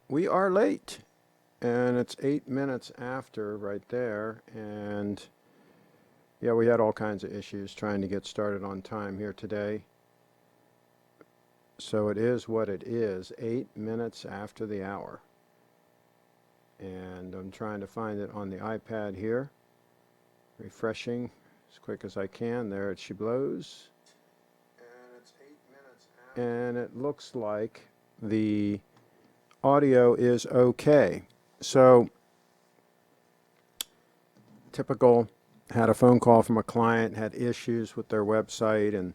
we are late, and it's 8 minutes after right there, and yeah, we had all kinds of issues trying to get started on time here today. So it is what it is, 8 minutes after the hour. And I'm trying to find it on the iPad here, refreshing as quick as I can. There she blows. And it's 8 minutes after. And it looks like the audio is okay. So, typical, had a phone call from a client, had issues with their website, and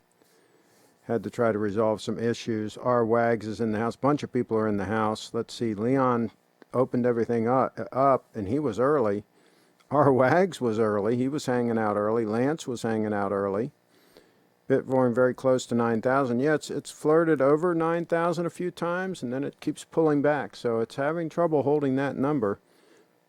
had to try to resolve some issues. Our Wags is in the house. A bunch of people are in the house. Let's see, Leon opened everything up and he was early. Our Wags was early. He was hanging out early. Lance was hanging out early. Bitcoin very close to 9,000. Yeah, it's flirted over 9,000 a few times, and then it keeps pulling back. So it's having trouble holding that number.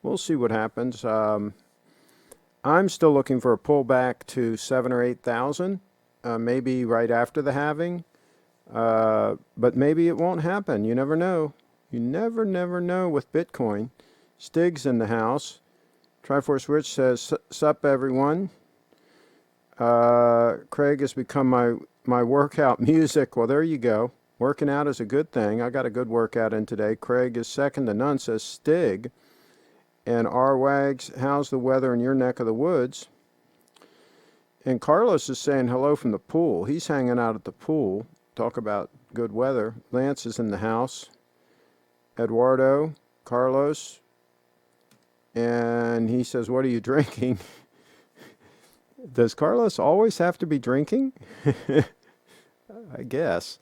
We'll see what happens. I'm still looking for a pullback to 7 or 8,000, maybe right after the halving. But maybe it won't happen. You never know. You never know with Bitcoin. Stig's in the house. Triforce Rich says, "Sup everyone. Craig has become my workout music." Well, there you go. Working out is a good thing. I got a good workout in today. Craig is second to none, says Stig. And R Wags, how's the weather in your neck of the woods? And Carlos is saying hello from the pool. He's hanging out at the pool. Talk about good weather. Lance is in the house. Eduardo, Carlos. And he says, "What are you drinking?" Does Carlos always have to be drinking? I guess.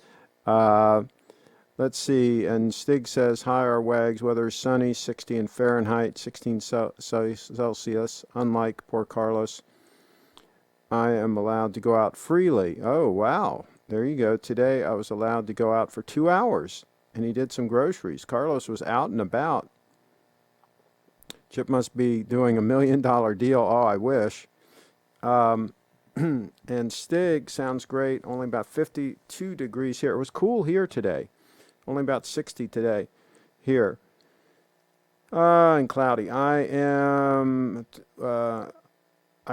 Let's see. And Stig says, "Hi, our Wags. Weather is sunny, 60 in Fahrenheit, 16 Celsius. Unlike poor Carlos, I am allowed to go out freely." Oh, wow. There you go. Today I was allowed to go out for 2 hours, and he did some groceries. Carlos was out and about. Chip must be doing $1 million deal. Oh, I wish. And Stig sounds great. Only about 52 degrees here. It was cool here today. Only about 60 today here. And cloudy. I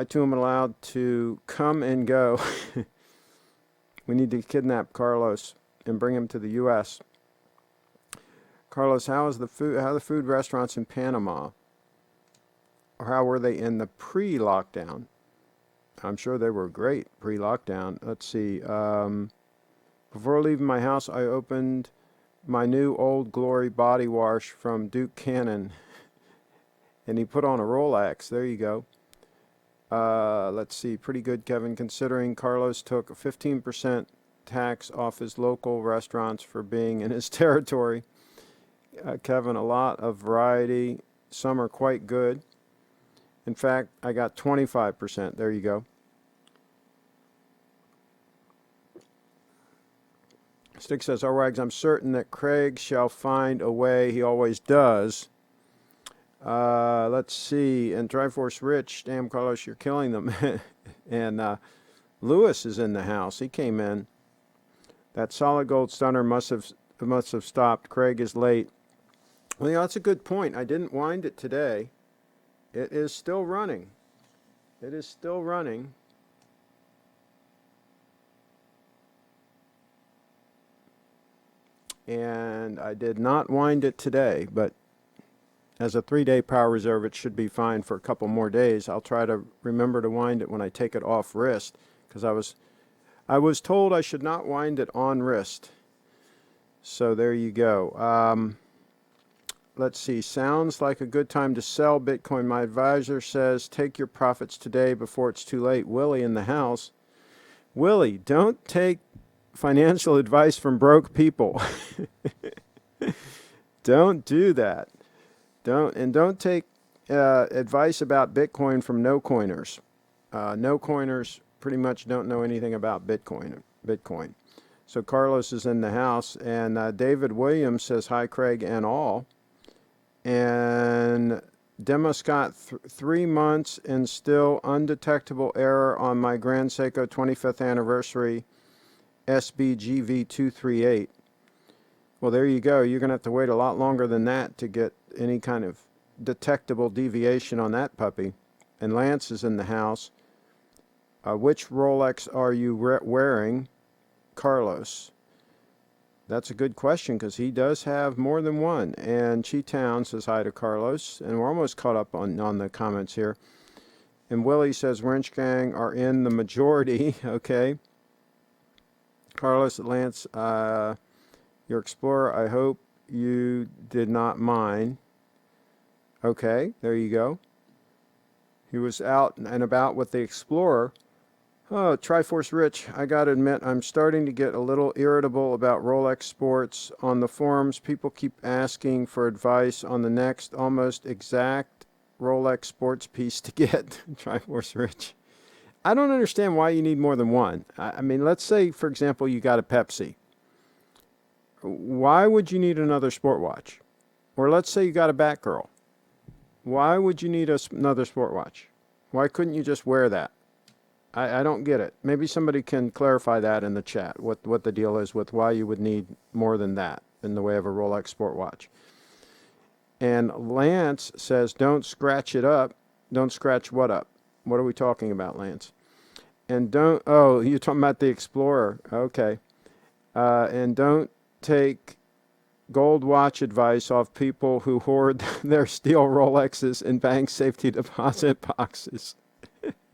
too am allowed to come and go. We need to kidnap Carlos and bring him to the U.S. Carlos, how are the food restaurants in Panama? Or how were they in the pre-lockdown? I'm sure they were great pre-lockdown. Let's see. Before leaving my house, I opened my new Old Glory body wash from Duke Cannon. And he put on a Rolex. There you go. Let's see. Pretty good, Kevin, considering Carlos took a 15% tax off his local restaurants for being in his territory. Kevin, a lot of variety. Some are quite good. In fact, I got 25%. There you go. Stick says, "Our Wags, I'm certain that Craig shall find a way. He always does." Let's see. And Triforce Rich, damn, Carlos, you're killing them. And Lewis is in the house. He came in. That solid gold stunner must have stopped. Craig is late. Well, that's a good point. I didn't wind it today. It is still running. It is still running. And I did not wind it today, but as a 3-day power reserve, it should be fine for a couple more days. I'll try to remember to wind it when I take it off wrist, because I was told I should not wind it on wrist. So there you go. Let's see. Sounds like a good time to sell Bitcoin. My advisor says take your profits today before it's too late. Willie in the house. Willie, don't take financial advice from broke people. Don't do that. Don't take advice about Bitcoin from no-coiners. No-coiners pretty much don't know anything about Bitcoin. So Carlos is in the house, and David Williams says, "Hi, Craig and all." And Demo Scott, 3 months and still undetectable error on my Grand Seiko 25th anniversary SBGY002. Well, there you go. You're going to have to wait a lot longer than that to get any kind of detectable deviation on that puppy. And Lance is in the house. Which Rolex are you wearing, Carlos? That's a good question because he does have more than one. And Chi-Town says hi to Carlos. And we're almost caught up on the comments here. And Willie says Wrench Gang are in the majority. Okay. Carlos, Lance, your Explorer, I hope you did not mind. Okay, there you go. He was out and about with the Explorer. Oh, Triforce Rich, I gotta admit, I'm starting to get a little irritable about Rolex Sports. On the forums, people keep asking for advice on the next almost exact Rolex Sports piece to get. Triforce Rich. I don't understand why you need more than one. I mean, let's say, for example, you got a Pepsi. Why would you need another sport watch? Or let's say you got a Batgirl. Why would you need another sport watch? Why couldn't you just wear that? I don't get it. Maybe somebody can clarify that in the chat, what the deal is with why you would need more than that in the way of a Rolex sport watch. And Lance says, don't scratch it up. Don't scratch what up? What are we talking about, Lance? And don't, oh, you're talking about the Explorer. Okay. And don't take gold watch advice off people who hoard their steel Rolexes in bank safety deposit boxes.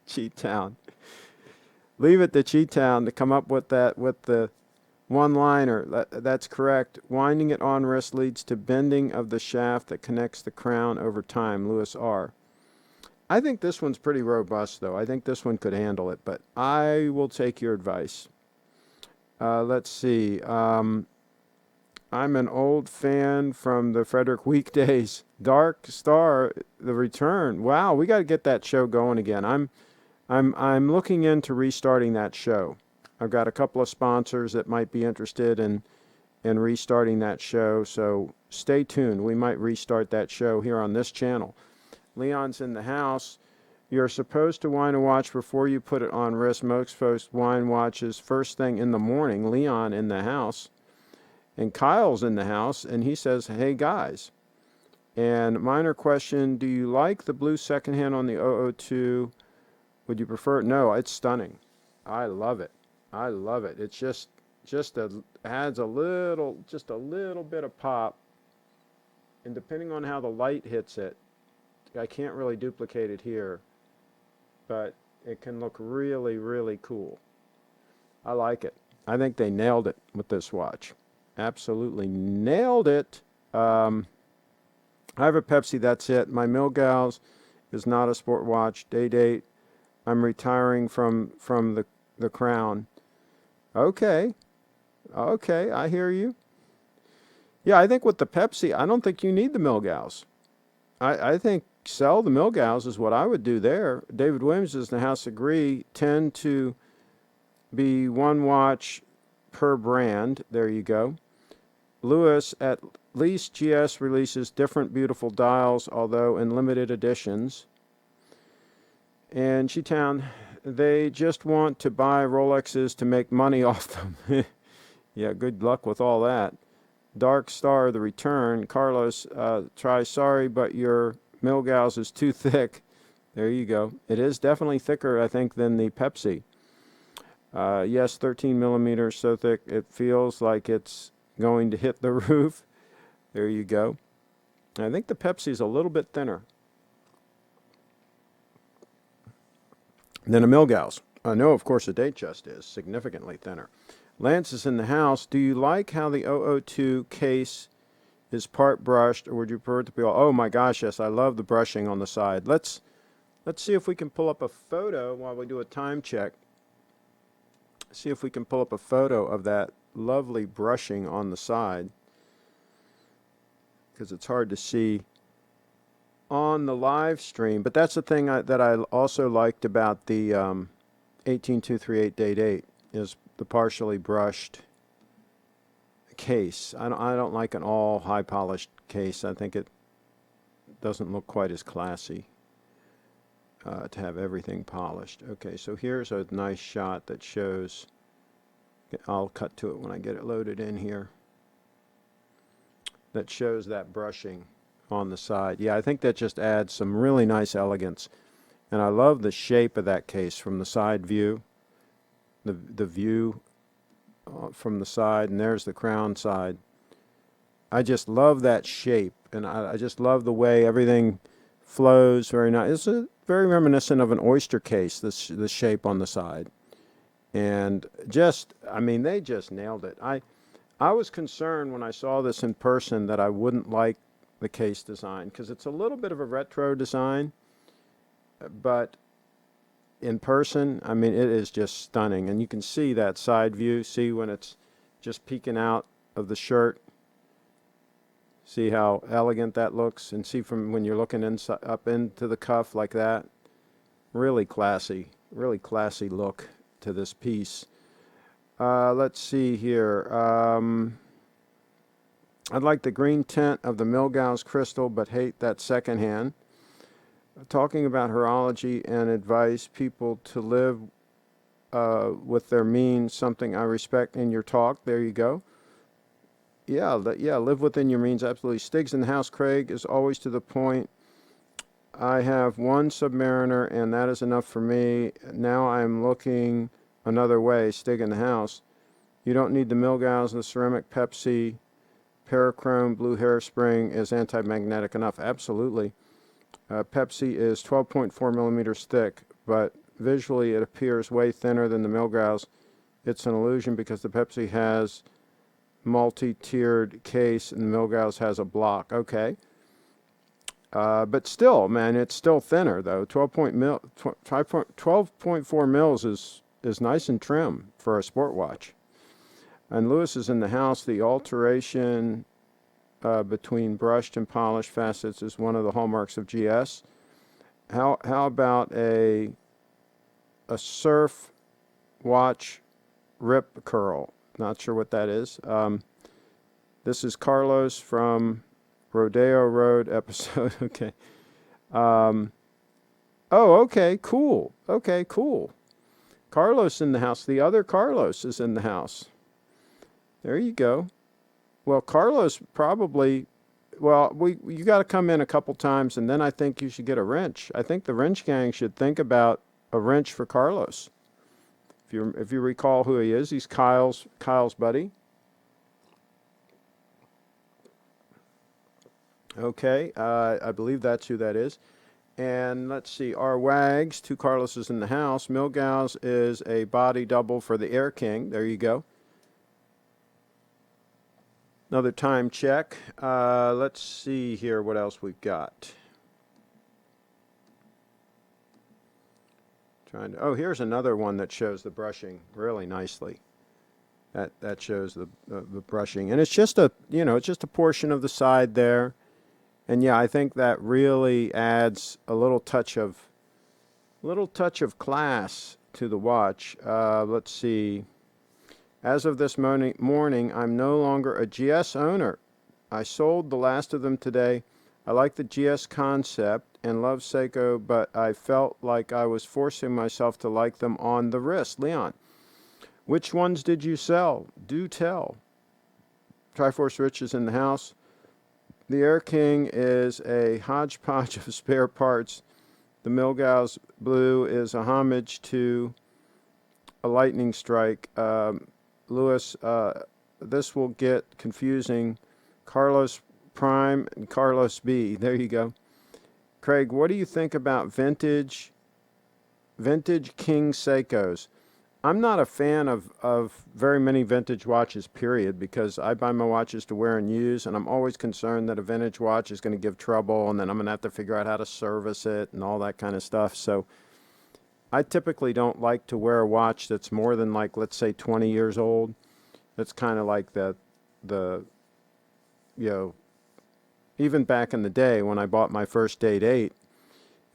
Cheat-town. Leave it to Cheat-town to come up with that, with the one-liner. That's correct. Winding it on wrist leads to bending of the shaft that connects the crown over time. Lewis R. I think this one's pretty robust, though. I think this one could handle it, but I will take your advice. Let's see. I'm an old fan from the Frederick Weekdays. Dark Star, The Return. Wow, we got to get that show going again. I'm looking into restarting that show. I've got a couple of sponsors that might be interested in restarting that show, so stay tuned. We might restart that show here on this channel. Leon's in the house. You're supposed to wind a watch before you put it on wrist. Most folks wind watches first thing in the morning. Leon in the house. And Kyle's in the house, and he says, hey, guys. And minor question, do you like the blue secondhand on the 002? Would you prefer it? No, it's stunning. I love it. I love it. It's just adds a little bit of pop. And depending on how the light hits it, I can't really duplicate it here, but it can look really, really cool. I like it. I think they nailed it with this watch. Absolutely nailed it. I have a Pepsi, that's it. My Milgauss is not a sport watch. Day date, I'm retiring from the crown. Okay, I hear you. Yeah, I think with the Pepsi, I don't think you need the Milgauss. I think sell the Milgauss is what I would do there. David Williams is in the house agree, tend to be one watch per brand. There you go. Lewis, at least GS releases different beautiful dials, although in limited editions. And Chi-Town, they just want to buy Rolexes to make money off them. Yeah, good luck with all that. Dark Star, The Return. Carlos, try sorry, but your Milgauss is too thick. There you go. It is definitely thicker, I think, than the Pepsi. Yes, 13 millimeters, so thick it feels like it's going to hit the roof. There you go. I think the Pepsi is a little bit thinner than a Milgauss. No, of course, the Datejust is significantly thinner. Lance is in the house. Do you like how the 002 case is part brushed, or would you prefer it to be all? Oh my gosh, yes, I love the brushing on the side. Let's see if we can pull up a photo while we do a time check. See if we can pull up a photo of that lovely brushing on the side, because it's hard to see on the live stream. But that's the thing that I also liked about the 18238 Date 8 is the partially brushed case. I don't like an all high polished case. I think it doesn't look quite as classy to have everything polished. Okay, so here's a nice shot that shows. I'll cut to it when I get it loaded in here. that shows that brushing on the side. Yeah, I think that just adds some really nice elegance. And I love the shape of that case from the side view. The view from the side, and there's the crown side. I just love that shape, and I just love the way everything flows. Very nice. It's very reminiscent of an oyster case, the shape on the side. And just, I mean, they just nailed it. I was concerned when I saw this in person that I wouldn't like the case design, because it's a little bit of a retro design, but in person, I mean, it is just stunning. And you can see that side view. See when it's just peeking out of the shirt. See how elegant that looks, and see from when you're looking inside, up into the cuff like that. Really classy look to this piece. Let's see here. I'd like the green tint of the Milgauss crystal, but hate that second hand. Talking about horology and advise people to live with their means, something I respect in your talk. There you go. Yeah, live within your means, absolutely. Stig's in the house, Craig, is always to the point. I have one Submariner, and that is enough for me. Now I'm looking another way. Stig in the house. You don't need the Milgauss, the ceramic Pepsi, Parachrome, blue hairspring is anti-magnetic enough. Absolutely. Pepsi is 12.4 millimeters thick, but visually it appears way thinner than the Milgauss. It's an illusion because the Pepsi has multi-tiered case and the Milgauss has a block. Okay. But still, man, it's still thinner though. 12.4 mils is nice and trim for a sport watch. And Lewis is in the house. The alteration between brushed and polished facets is one of the hallmarks of GS. How about a surf watch rip curl? Not sure what that is. This is Carlos from Rodeo Road episode. Okay. Oh, okay, cool. Okay, cool. Carlos in the house. The other Carlos is in the house. There you go. Well, Carlos probably, you got to come in a couple times, and then I think you should get a wrench. I think the wrench gang should think about a wrench for Carlos. If you recall who he is, he's Kyle's buddy. Okay, I believe that's who that is. And let's see, our Wags, two Carloses in the house. Milgauss is a body double for the Air King. There you go. Another time check. Let's see here what else we've got. Here's another one that shows the brushing really nicely. That shows the brushing, and it's just a portion of the side there. And yeah, I think that really adds a little touch of class to the watch. Let's see. As of this morning, I'm no longer a GS owner. I sold the last of them today. I like the GS concept and love Seiko, but I felt like I was forcing myself to like them on the wrist. Leon, which ones did you sell? Do tell. Triforce Rich is in the house. The Air King is a hodgepodge of spare parts. The Milgauss Blue is a homage to a lightning strike. Lewis, this will get confusing. Carlos Prime and Carlos B. There you go. Craig, what do you think about vintage King Seikos? I'm not a fan of very many vintage watches, period, because I buy my watches to wear and use, and I'm always concerned that a vintage watch is going to give trouble, and then I'm going to have to figure out how to service it and all that kind of stuff. So I typically don't like to wear a watch that's more than, like, let's say 20 years old. That's kind of like even back in the day when I bought my first Date 8,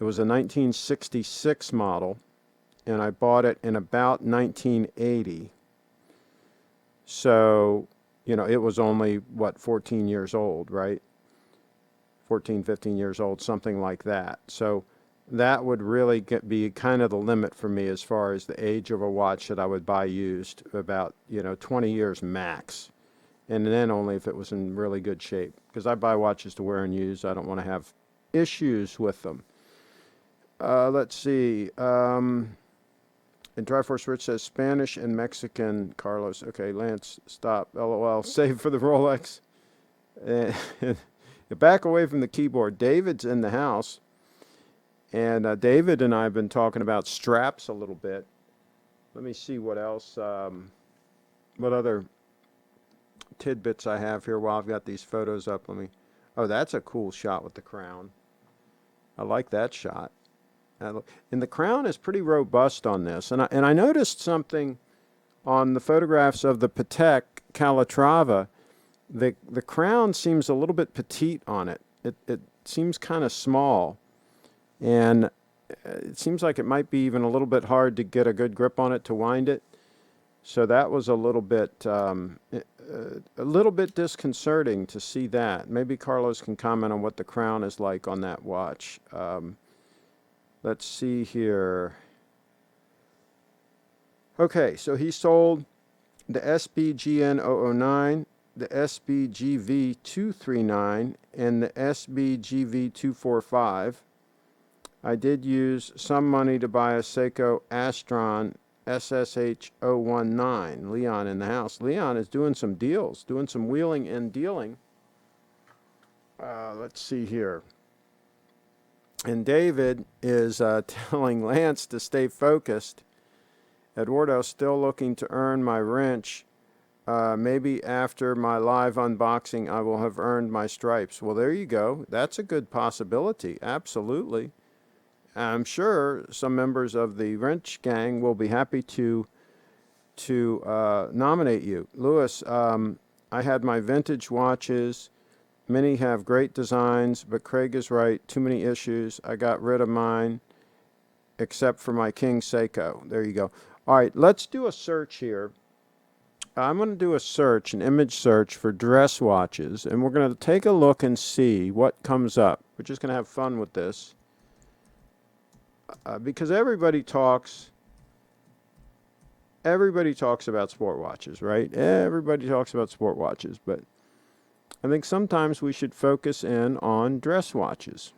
it was a 1966 model, and I bought it in about 1980. So, it was only, 14 years old, right? 14, 15 years old, something like that. So that would really be kind of the limit for me as far as the age of a watch that I would buy used, about, 20 years max. and then only if it was in really good shape. Because I buy watches to wear and use. I don't want to have issues with them. Let's see. And Triforce Rich says Spanish and Mexican, Carlos. Okay, Lance, stop. LOL. Save for the Rolex. Back away from the keyboard. David's in the house. And David and I have been talking about straps a little bit. Let me see what else, what other tidbits I have here while I've got these photos up. Oh, that's a cool shot with the crown. I like that shot. And the crown is pretty robust on this. And I noticed something on the photographs of the Patek Calatrava. The crown seems a little bit petite on it. It seems kind of small. And it seems like it might be even a little bit hard to get a good grip on it to wind it. So that was a little bit disconcerting to see that. Maybe Carlos can comment on what the crown is like on that watch. Let's see here. Okay, so he sold the SBGN009, the SBGV239, and the SBGV245. I did use some money to buy a Seiko Astron SSH019. Leon in the house. Leon is doing some deals, doing some wheeling and dealing. Let's see here. And David is telling Lance to stay focused. Eduardo, still looking to earn my wrench. Maybe after my live unboxing, I will have earned my stripes. Well, there you go. That's a good possibility. Absolutely. I'm sure some members of the wrench gang will be happy to nominate you. Lewis, I had my vintage watches. Many have great designs, but Craig is right. Too many issues. I got rid of mine, except for my King Seiko. There you go. All right, let's do a search here. I'm going to do a search, an image search for dress watches, and we're going to take a look and see what comes up. We're just going to have fun with this. Because everybody talks about sport watches, right? Everybody talks about sport watches, but I think sometimes we should focus in on dress watches.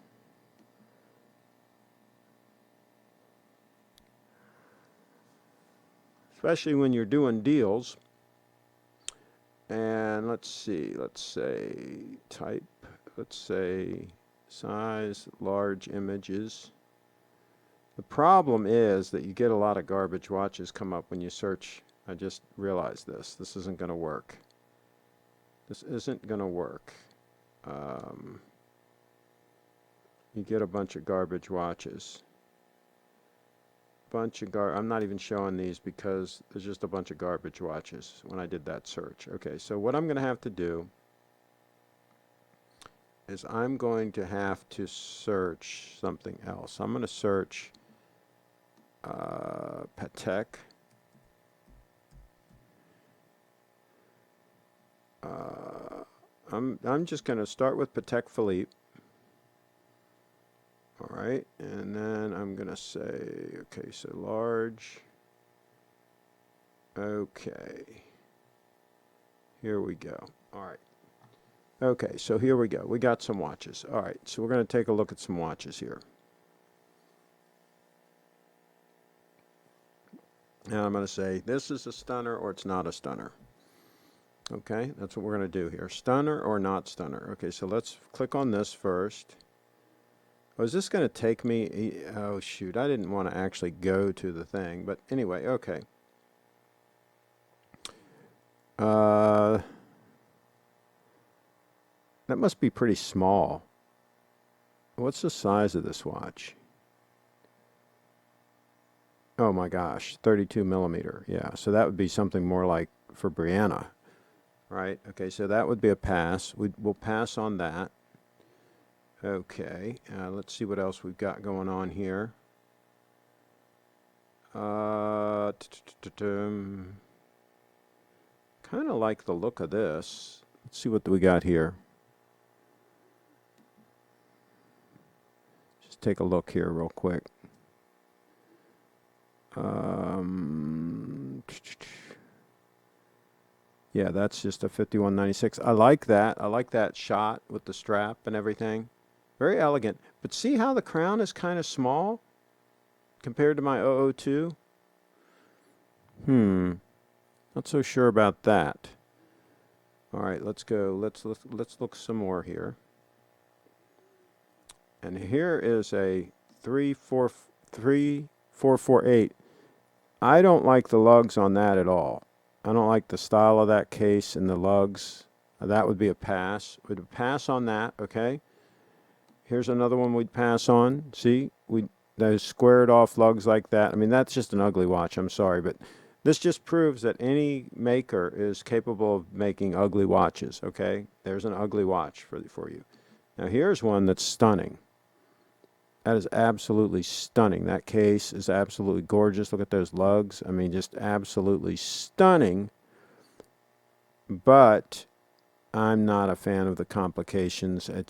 Especially when you're doing deals. And let's see, let's say type, let's say size, large images. The problem is that you get a lot of garbage watches come up when you search. I just realized this. This isn't going to work. This isn't going to work. You get a bunch of garbage watches. I'm not even showing these because there's just a bunch of garbage watches when I did that search. Okay, so what I'm going to have to do is I'm going to have to search something else. I'm going to search Patek. I'm just going to start with Patek Philippe. All right, and then I'm going to say, okay, so large. Okay. Here we go. All right. Okay, so here we go. We got some watches. All right, so we're going to take a look at some watches here. And I'm going to say, this is a stunner or it's not a stunner. Okay, that's what we're going to do here. Stunner or not stunner. Okay, so let's click on this first. Oh, is this going to take me? Oh, shoot. I didn't want to actually go to the thing. But anyway, okay. That must be pretty small. What's the size of this watch? Oh, my gosh. 32 millimeter. Yeah, so that would be something more like for Brianna. Right? Okay, so that would be a pass. We'll pass on that. Okay, let's see what else we've got going on here. Kind of like the look of this. Let's see what we got here. Just take a look here real quick. Yeah, Yeah, that's just a 5196. I like that. I like that shot with the strap and everything. Very elegant. But see how the crown is kind of small compared to my 002? Not so sure about that. All right, let's go. Let's look some more here. And here is a 3448. I don't like the lugs on that at all. I don't like the style of that case and the lugs. That would be a pass. We'd pass on that, okay? Here's another one we'd pass on. See, those squared off lugs like that. I mean, that's just an ugly watch. I'm sorry, but this just proves that any maker is capable of making ugly watches, okay? There's an ugly watch for you. Now, here's one that's stunning. That is absolutely stunning. That case is absolutely gorgeous. Look at those lugs. I mean, just absolutely stunning. But I'm not a fan of the complications. It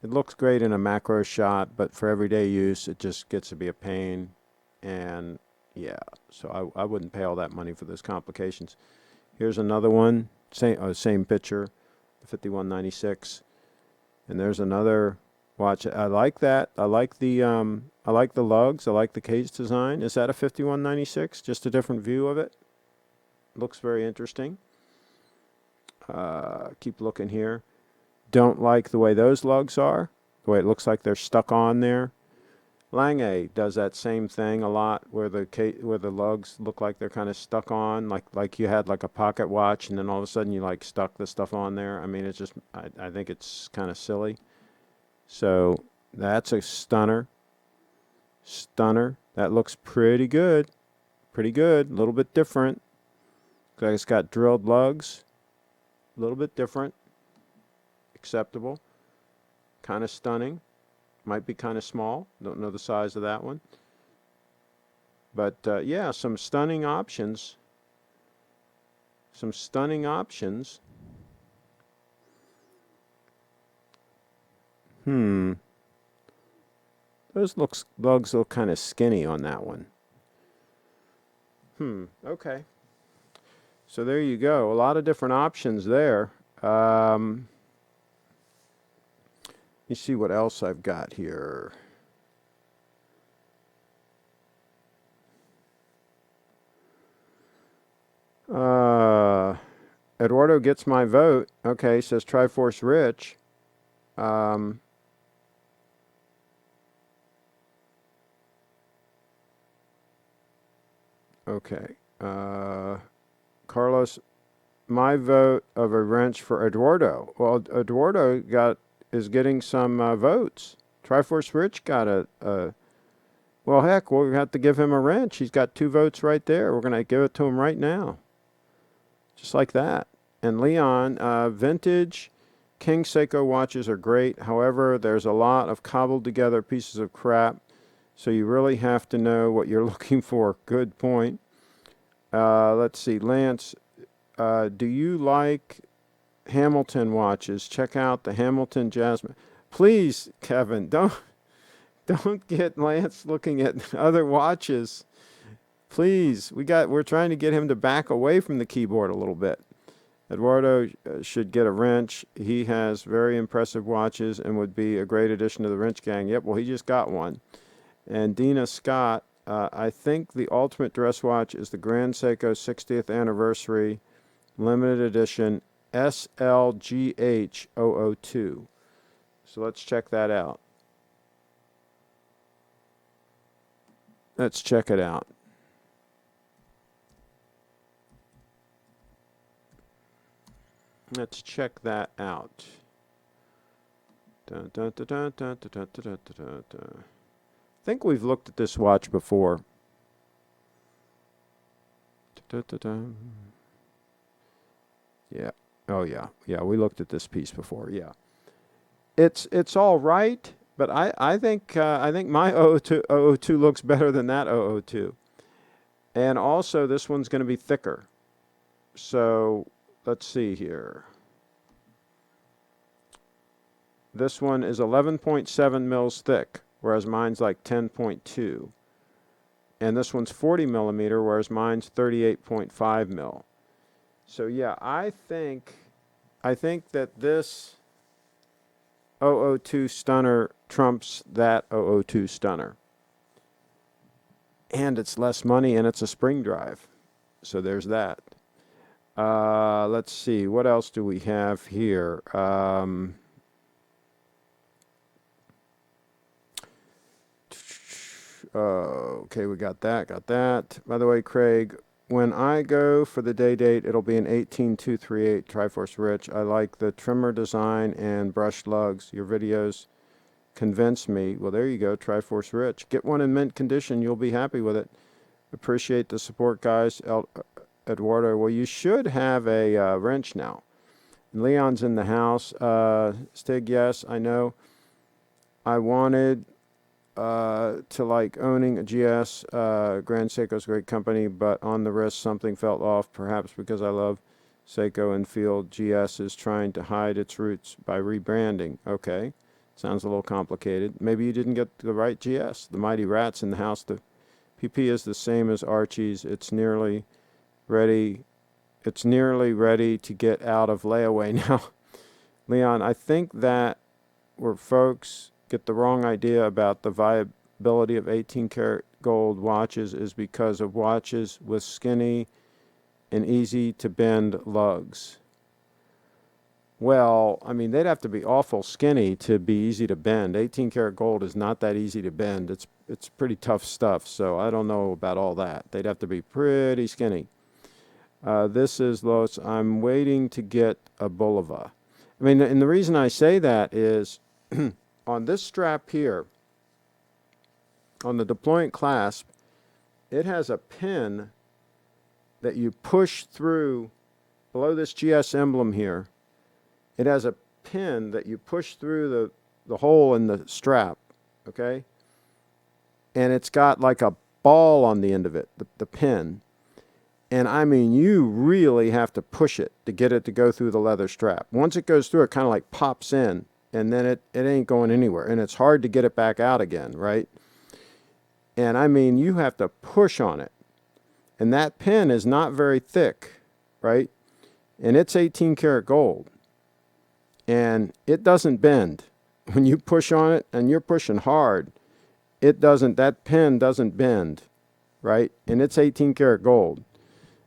looks great in a macro shot, but for everyday use, it just gets to be a pain. And yeah, so I wouldn't pay all that money for those complications. Here's another one, same picture, 5196. And there's another watch. I like that. I like the lugs. I like the case design. Is that a 5196? Just a different view of it. Looks very interesting. Keep looking here. Don't like the way those lugs are. The way it looks like they're stuck on there. Lange does that same thing a lot, where the lugs look like they're kind of stuck on, like you had like a pocket watch, and then all of a sudden you like stuck the stuff on there. I mean, it's just I think it's kind of silly. So that's a stunner. That looks pretty good. A little bit different. Looks like it's got drilled lugs. A little bit different. Acceptable. Kind of stunning. Might be kind of small. Don't know the size of that one. But yeah, some stunning options. Those lugs look kind of skinny on that one. Okay. So there you go. A lot of different options there. Let me see what else I've got here. Eduardo gets my vote. Okay, says Triforce Rich. Okay. Carlos, my vote of a wrench for Eduardo. Well, Eduardo is getting some votes. Triforce Rich got well, heck, we'll have to give him a wrench. He's got 2 votes right there. We're going to give it to him right now. Just like that. And Leon, vintage King Seiko watches are great. However, there's a lot of cobbled together pieces of crap. So you really have to know what you're looking for. Good point. Let's see. Lance, do you like Hamilton watches? Check out the Hamilton Jasmine. Please, Kevin, don't get Lance looking at other watches. Please, we're trying to get him to back away from the keyboard a little bit. Eduardo should get a wrench. He has very impressive watches and would be a great addition to the wrench gang. Yep, well, he just got one. And Dina Scott, I think the ultimate dress watch is the Grand Seiko 60th Anniversary Limited Edition SLGH002. So let's check that out. Let's check it out. Let's check that out. Dun, dun, dun, dun, dun, dun, dun, dun, dun, dun. I think we've looked at this watch before. Dun, dun, dun. Yeah. Oh yeah. Yeah, we looked at this piece before. Yeah. It's all right, but I think my 002 looks better than that 002. And also this one's going to be thicker. So let's see here. This one is 11.7 mils thick, whereas mine's like 10.2. And this one's 40 millimeter, whereas mine's 38.5 mil. So yeah, I think that this 002 stunner trumps that 002 stunner. And it's less money and it's a spring drive. So there's that. Let's see, what else do we have here? Okay, we got that. By the way, Craig, when I go for the day date, it'll be an 18238 Triforce Rich. I like the trimmer design and brushed lugs. Your videos convince me. Well, there you go, Triforce Rich. Get one in mint condition. You'll be happy with it. Appreciate the support, guys. Eduardo, well, you should have a wrench now. Leon's in the house. Stig, yes, I know. I wanted to like owning a GS. Grand Seiko's a great company, but on the wrist something felt off, perhaps because I love Seiko and feel GS is trying to hide its roots by rebranding. Okay, sounds a little complicated. Maybe you didn't get the right GS. The Mighty Rat's in the house. The PP is the same as Archie's. It's nearly ready to get out of layaway now. Leon, I think that where folks get the wrong idea about the viability of 18 karat gold watches is because of watches with skinny and easy to bend lugs. Well, I mean, they'd have to be awful skinny to be easy to bend. 18 karat gold is not that easy to bend. It's pretty tough stuff, so I don't know about all that. They'd have to be pretty skinny. This is Los. I'm waiting to get a Bulova. I mean, and the reason I say that is on this strap here, on the deployant clasp, it has a pin that you push through below this GS emblem here. It has a pin that you push through the hole in the strap, okay? And it's got like a ball on the end of it, the pin. And I mean, you really have to push it to get it to go through the leather strap. Once it goes through, it kind of like pops in, and then it ain't going anywhere. And it's hard to get it back out again, right? And I mean, you have to push on it. And that pin is not very thick, right? And it's 18 karat gold. And it doesn't bend. When you push on it, and you're pushing hard, that pin doesn't bend, right? And it's 18 karat gold.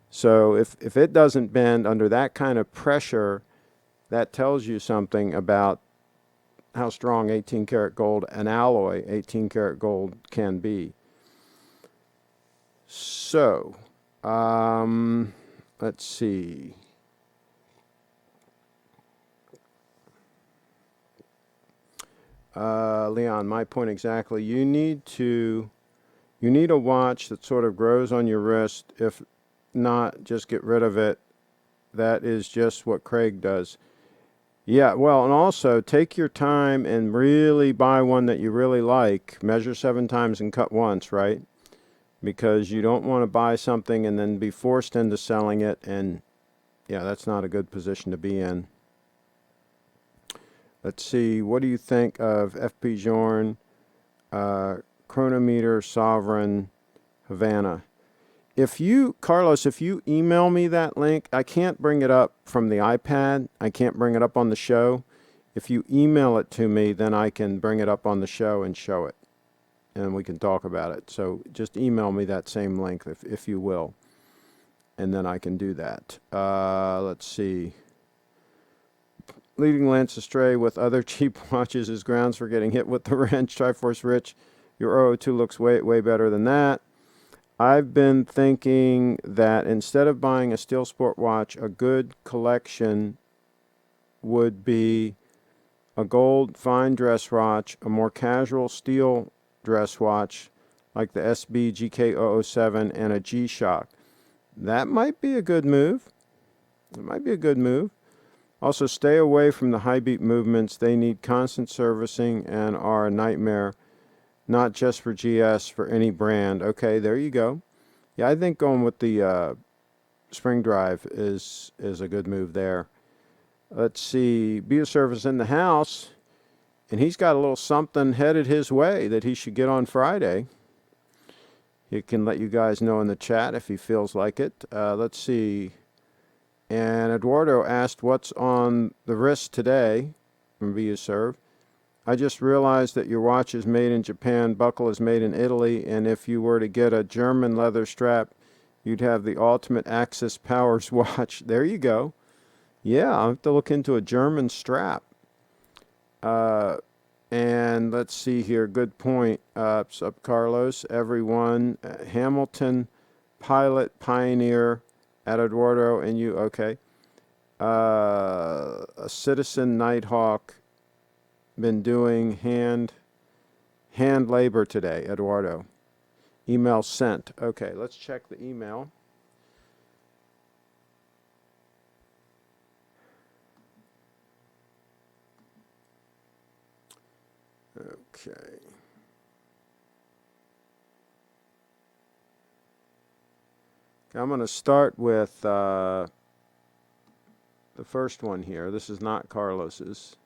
So if it doesn't bend under that kind of pressure, that tells you something about how strong 18 karat gold, an alloy 18 karat gold, can be. So, let's see. Leon, my point exactly. You need a watch that sort of grows on your wrist. If not, just get rid of it. That is just what Craig does. Yeah, well, and also take your time and really buy one that you really like. Measure 7 times and cut once, right? Because you don't want to buy something and then be forced into selling it, and yeah, that's not a good position to be in. Let's see, what do you think of FP Journe, Chronometer, Sovereign, Havana? Carlos, if you email me that link, I can't bring it up from the iPad. I can't bring it up on the show. If you email it to me, then I can bring it up on the show and show it. And we can talk about it. So just email me that same link if you will. And then I can do that. Let's see. Leading Lance astray with other cheap watches is grounds for getting hit with the wrench. Triforce Rich, your 002 looks way better than that. I've been thinking that instead of buying a steel sport watch, a good collection would be a gold fine dress watch, a more casual steel dress watch like the SBGY007, and a G-Shock. That might be a good move. Also, stay away from the high beat movements. They need constant servicing and are a nightmare. Not just for GS, for any brand. Okay, there you go. Yeah, I think going with the spring drive is a good move there. Let's see. Be a Service in the house. And he's got a little something headed his way that he should get on Friday. He can let you guys know in the chat if he feels like it. Let's see. And Eduardo asked, what's on the wrist today from Via Serve? I just realized that your watch is made in Japan, buckle is made in Italy, and if you were to get a German leather strap, you'd have the ultimate Axis Powers watch. There you go. Yeah, I'll have to look into a German strap. And let's see here. Good point. Sup, Carlos. Everyone. Hamilton, pilot, pioneer, at Eduardo, and you. Okay. A citizen Nighthawk. Been doing hand labor today, Eduardo. Email sent. Okay, let's check the email. Okay. I'm going to start with the first one here. This is not Carlos's.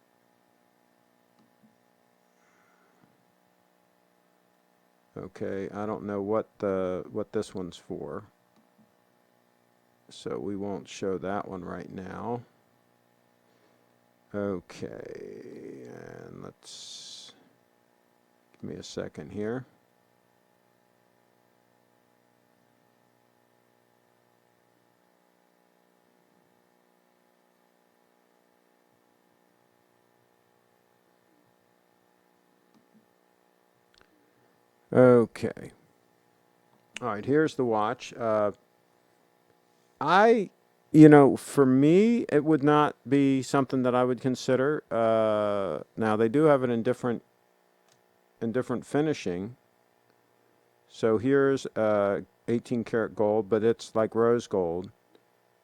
Okay, I don't know what this one's for, so we won't show that one right now. Okay, and let's give me a second here. Okay. All right, here's the watch. For me, it would not be something that I would consider. Now, they do have it in different finishing. So here's 18 karat gold, but it's like rose gold.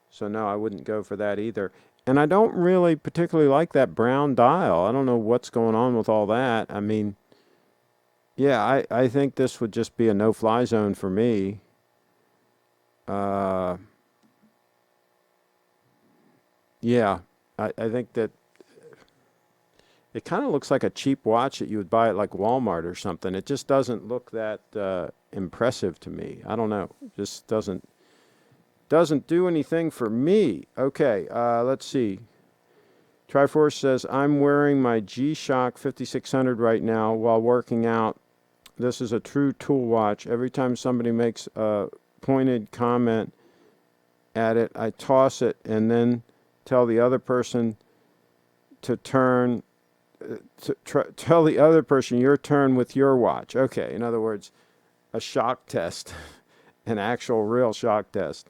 So no, I wouldn't go for that either. And I don't really particularly like that brown dial. I don't know what's going on with all that. I mean, yeah, I think this would just be a no-fly zone for me. Yeah, I think that it kind of looks like a cheap watch that you would buy at like Walmart or something. It just doesn't look that impressive to me. I don't know. It just doesn't do anything for me. Okay, let's see. Triforce says, I'm wearing my G-Shock 5600 right now while working out. This is a true tool watch. Every time somebody makes a pointed comment at it, I toss it and then tell the other person to turn, tell the other person your turn with your watch. Okay, in other words, a shock test, an actual real shock test.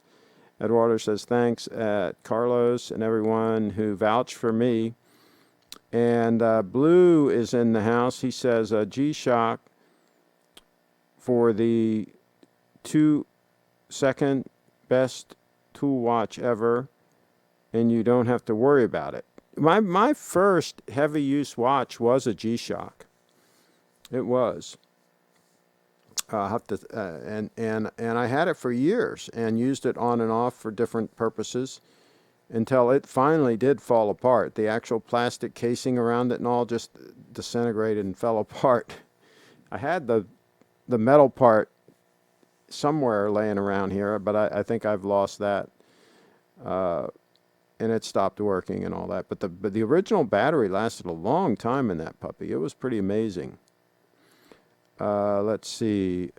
Eduardo says, thanks Carlos and everyone who vouched for me. And Blue is in the house. He says, G-Shock for the 2-second best tool watch ever, and you don't have to worry about it. My first heavy use watch was a G-Shock. It was. I have to, and I had it for years and used it on and off for different purposes until it finally did fall apart. The actual plastic casing around it and all just disintegrated and fell apart. I had the metal part somewhere laying around here, but I think I've lost that. And it stopped working and all that. But the original battery lasted a long time in that puppy. It was pretty amazing. Let's see.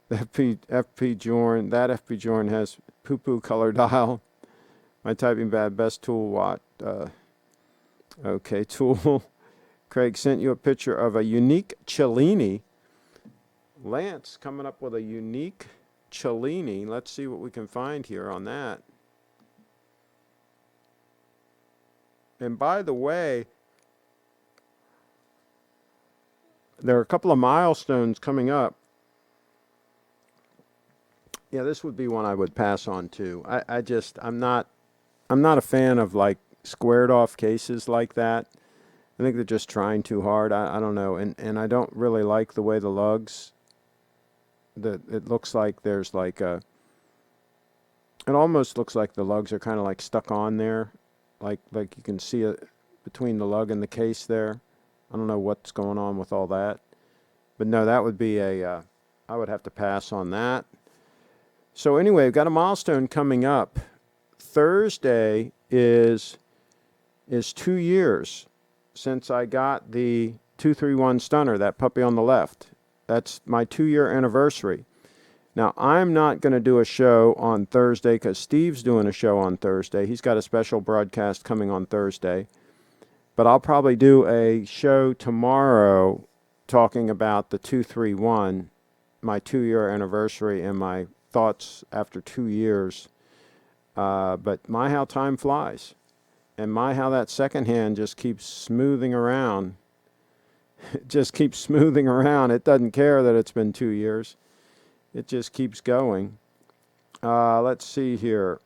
FP Jorn. That FP Jorn has poo-poo color dial. My typing bad. Best tool watch. Okay, tool. Craig sent you a picture of a unique Cellini. Lance coming up with a unique Cellini. Let's see what we can find here on that. And by the way, there are a couple of milestones coming up. Yeah, this would be one I would pass on too. I'm not a fan of like squared off cases like that. I think they're just trying too hard. I don't know. And I don't really like the way the lugs, it looks like there's like it almost looks like the lugs are kind of like stuck on there. Like you can see it between the lug and the case there. I don't know what's going on with all that. But no, that would be I would have to pass on that. So anyway, we've got a milestone coming up. Thursday is 2 years since I got the 231 Stunner, that puppy on the left. That's my 2-year anniversary. Now, I'm not going to do a show on Thursday because Steve's doing a show on Thursday. He's got a special broadcast coming on Thursday. But I'll probably do a show tomorrow talking about the 231, my 2-year anniversary, and my thoughts after 2 years. But my, how time flies. And my, how that second hand just keeps smoothing around. It just keeps smoothing around. It doesn't care that it's been 2 years. It just keeps going. Let's see here.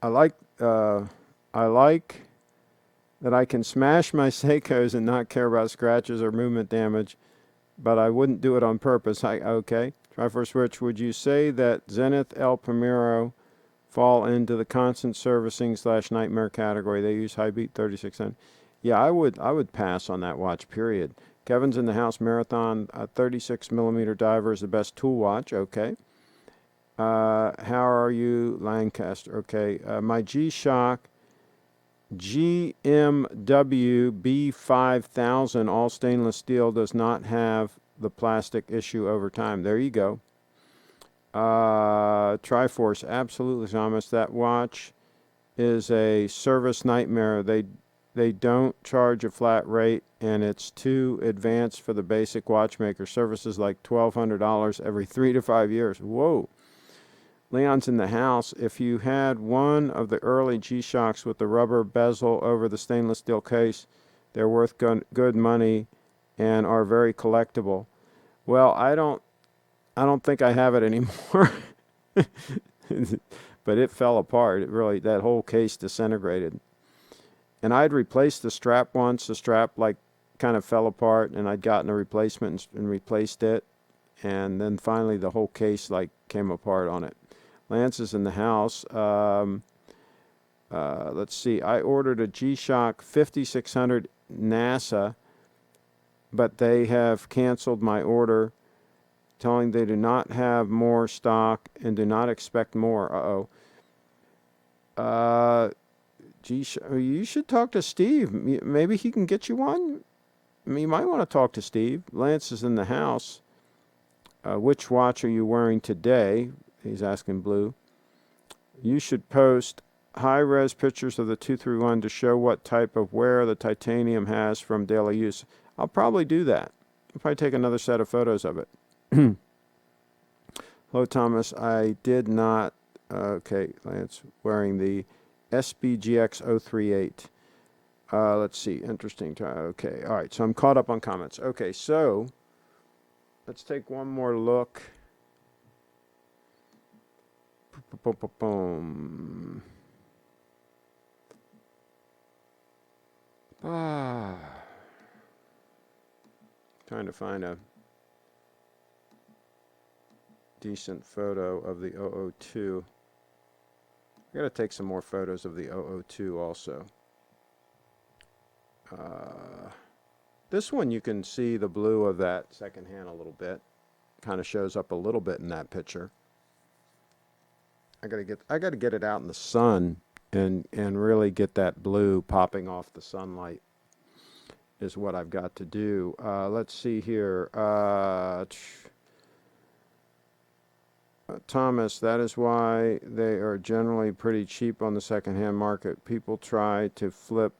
I like that I can smash my Seikos and not care about scratches or movement damage, but I wouldn't do it on purpose. Okay. Try for switch. Would you say that Zenith El Primero fall into the constant servicing / nightmare category? They use high beat 3600. Yeah, I would pass on that watch, period. Kevin's in the house. Marathon 36 millimeter diver is the best tool watch. Okay. How are you, Lancaster? Okay. My G-Shock GMW B5000 all stainless steel does not have the plastic issue over time. There you go. Triforce, absolutely, Thomas. That watch is a service nightmare. They don't charge a flat rate, and it's too advanced for the basic watchmaker. Services like $1,200 every 3 to 5 years. Whoa. Leon's in the house. If you had one of the early G-Shocks with the rubber bezel over the stainless steel case, they're worth good money and are very collectible. Well, I don't think I have it anymore. But it fell apart. It really, that whole case disintegrated. And I'd replaced the strap once. The strap kind of fell apart, and I'd gotten a replacement and replaced it. And then finally the whole case came apart on it. Lance is in the house. Let's see. I ordered a G-Shock 5600 NASA, but they have canceled my order, telling they do not have more stock and do not expect more. You should talk to Steve. Maybe he can get you one. You might want to talk to Steve. Lance is in the house. Which watch are you wearing today? He's asking Blue. You should post high-res pictures of the 231 to show what type of wear the titanium has from daily use. I'll probably do that. I'll probably take another set of photos of it. Hello, Thomas. I did not... okay, Lance, wearing the SBGY002. Let's see. Interesting. Okay, all right. So I'm caught up on comments. Okay, so let's take one more look. Trying to find a decent photo of the 002. I gotta take some more photos of the 002 also. This one you can see the blue of that second hand a little bit. Kind of shows up a little bit in that picture. I gotta get it out in the sun and really get that blue popping off the sunlight is what I've got to do. Let's see here. Thomas, that is why they are generally pretty cheap on the secondhand market. People try to flip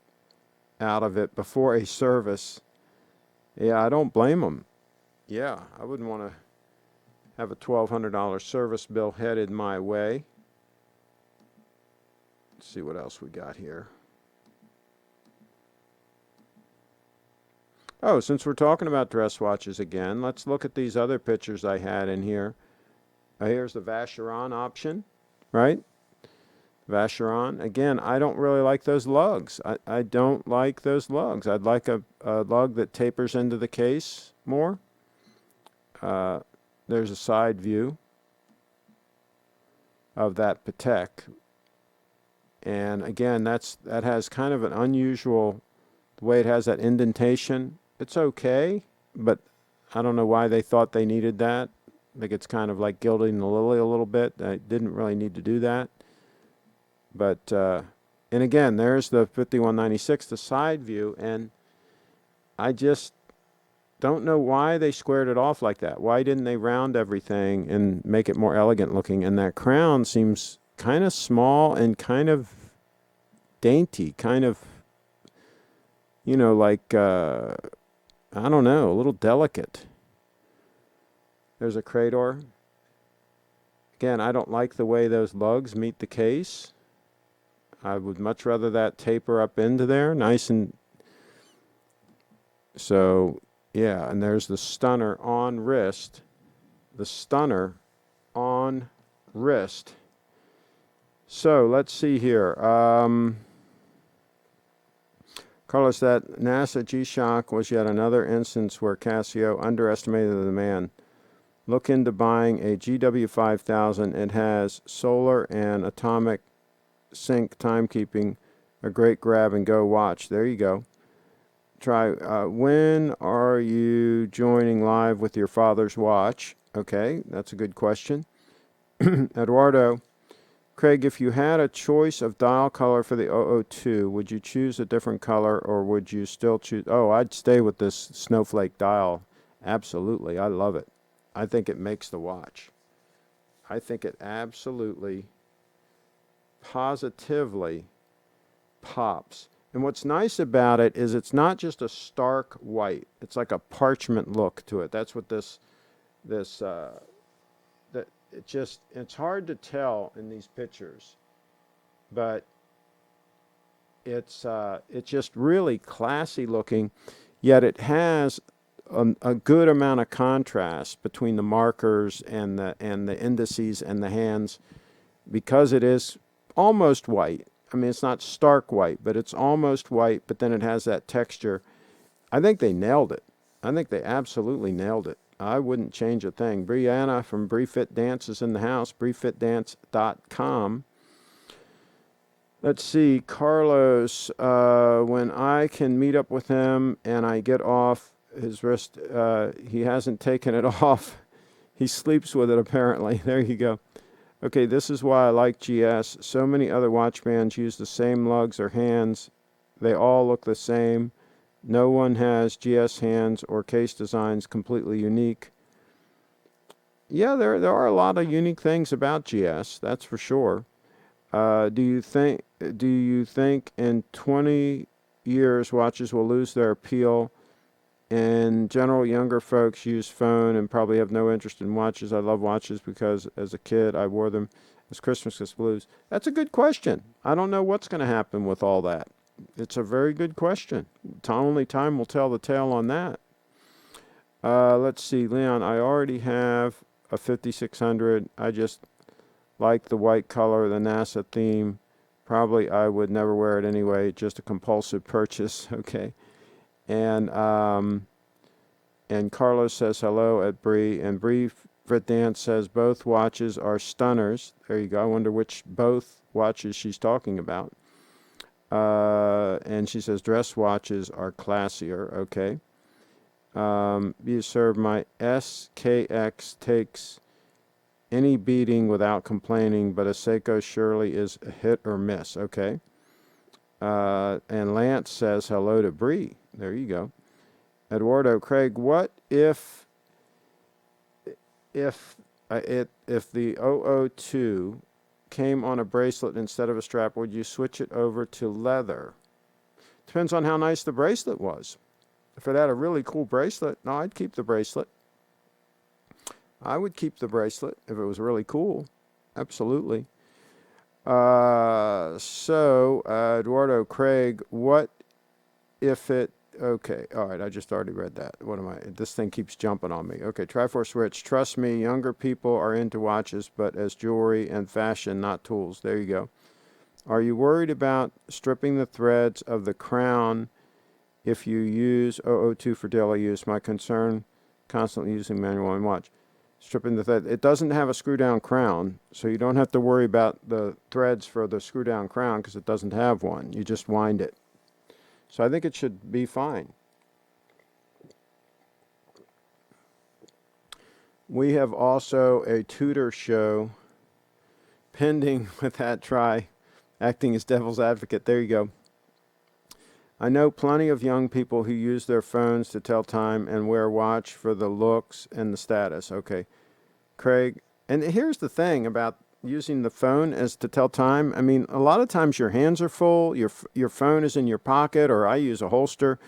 out of it before a service. Yeah, I don't blame them. Yeah, I wouldn't want to have a $1,200 service bill headed my way. Let's see what else we got here. Oh, since we're talking about dress watches again, let's look at these other pictures I had in here. Here's the Vacheron option, right? Vacheron. Again, I don't really like those lugs. I don't like those lugs. I'd like a lug that tapers into the case more. There's a side view of that Patek. And again, that has kind of an unusual, the way it has that indentation. It's okay. but I don't know why they thought they needed that. I think it's kind of like gilding the lily a little bit. I didn't really need to do that. But, and again, there's the 5196, the side view, and I just don't know why they squared it off like that. Why didn't they round everything and make it more elegant looking? And that crown seems kind of small and kind of dainty, kind of, you know, like, I don't know, a little delicate. There's a Crador. Again, I don't like the way those lugs meet the case. I would much rather that taper up into there, nice and... So, yeah, and there's the stunner on wrist. The stunner on wrist. So, let's see here. Carlos, that NASA G-Shock was yet another instance where Casio underestimated the demand. Look into buying a GW5000. It has solar and atomic sync timekeeping. A great grab and go watch. There you go. Try. When are you joining live with your father's watch? Okay, that's a good question. Eduardo, Craig, if you had a choice of dial color for the 002, would you choose a different color or would you still choose... Oh, I'd stay with this snowflake dial. Absolutely. I love it. I think it makes the watch. I think it absolutely, positively pops. And what's nice about it is it's not just a stark white. It's like a parchment look to it. That's what it's hard to tell in these pictures, but it's just really classy looking, yet it has a good amount of contrast between the markers and the indices and the hands, because it is almost white. I mean, it's not stark white, but it's almost white, but then it has that texture. I think they nailed it. I think they absolutely nailed it. I wouldn't change a thing. Brianna from Brefit Dance is in the house, brefitdance.com. Let's see, Carlos, when I can meet up with him and I get off his wrist, he hasn't taken it off. He sleeps with it, apparently. There you go. Okay, this is why I like GS. So many other watch brands use the same lugs or hands. They all look the same. No one has GS hands or case designs completely unique. Yeah, there are a lot of unique things about GS, that's for sure. Do you think in 20 years watches will lose their appeal? In general, younger folks use phone and probably have no interest in watches. I love watches because as a kid I wore them as Christmas blues. That's a good question. I don't know what's going to happen with all that. It's a very good question. Only time will tell the tale on that. Let's see, Leon, I already have a 5600. I just like the white color, the NASA theme. Probably I would never wear it anyway, just a compulsive purchase. Okay. And Carlos says hello at Bree. And Bree Dance says both watches are stunners. There you go. I wonder which both watches she's talking about. And she says dress watches are classier. Okay. You serve my SKX takes any beating without complaining, but a Seiko surely is a hit or miss. Okay. And Lance says hello to Bree. There you go. Eduardo, Craig, what if the 002 came on a bracelet instead of a strap? Would you switch it over to leather? Depends on how nice the bracelet was. If it had a really cool bracelet, no, I'd keep the bracelet. I would keep the bracelet if it was really cool. Absolutely. Eduardo, Craig, what if it... Okay, all right, I just already read that. This thing keeps jumping on me. Okay, Triforce Rich, trust me, younger people are into watches, but as jewelry and fashion, not tools. There you go. Are you worried about stripping the threads of the crown if you use 002 for daily use? My concern, constantly using manual and watch. Stripping the thread. It doesn't have a screw-down crown, so you don't have to worry about the threads for the screw-down crown because it doesn't have one. You just wind it. So I think it should be fine. We have also a Tudor show pending with that try acting as devil's advocate. There you go. I know plenty of young people who use their phones to tell time and wear a watch for the looks and the status. Okay, Craig. And here's the thing about using the phone as to tell time. I mean, a lot of times your hands are full, your phone is in your pocket, or I use a holster.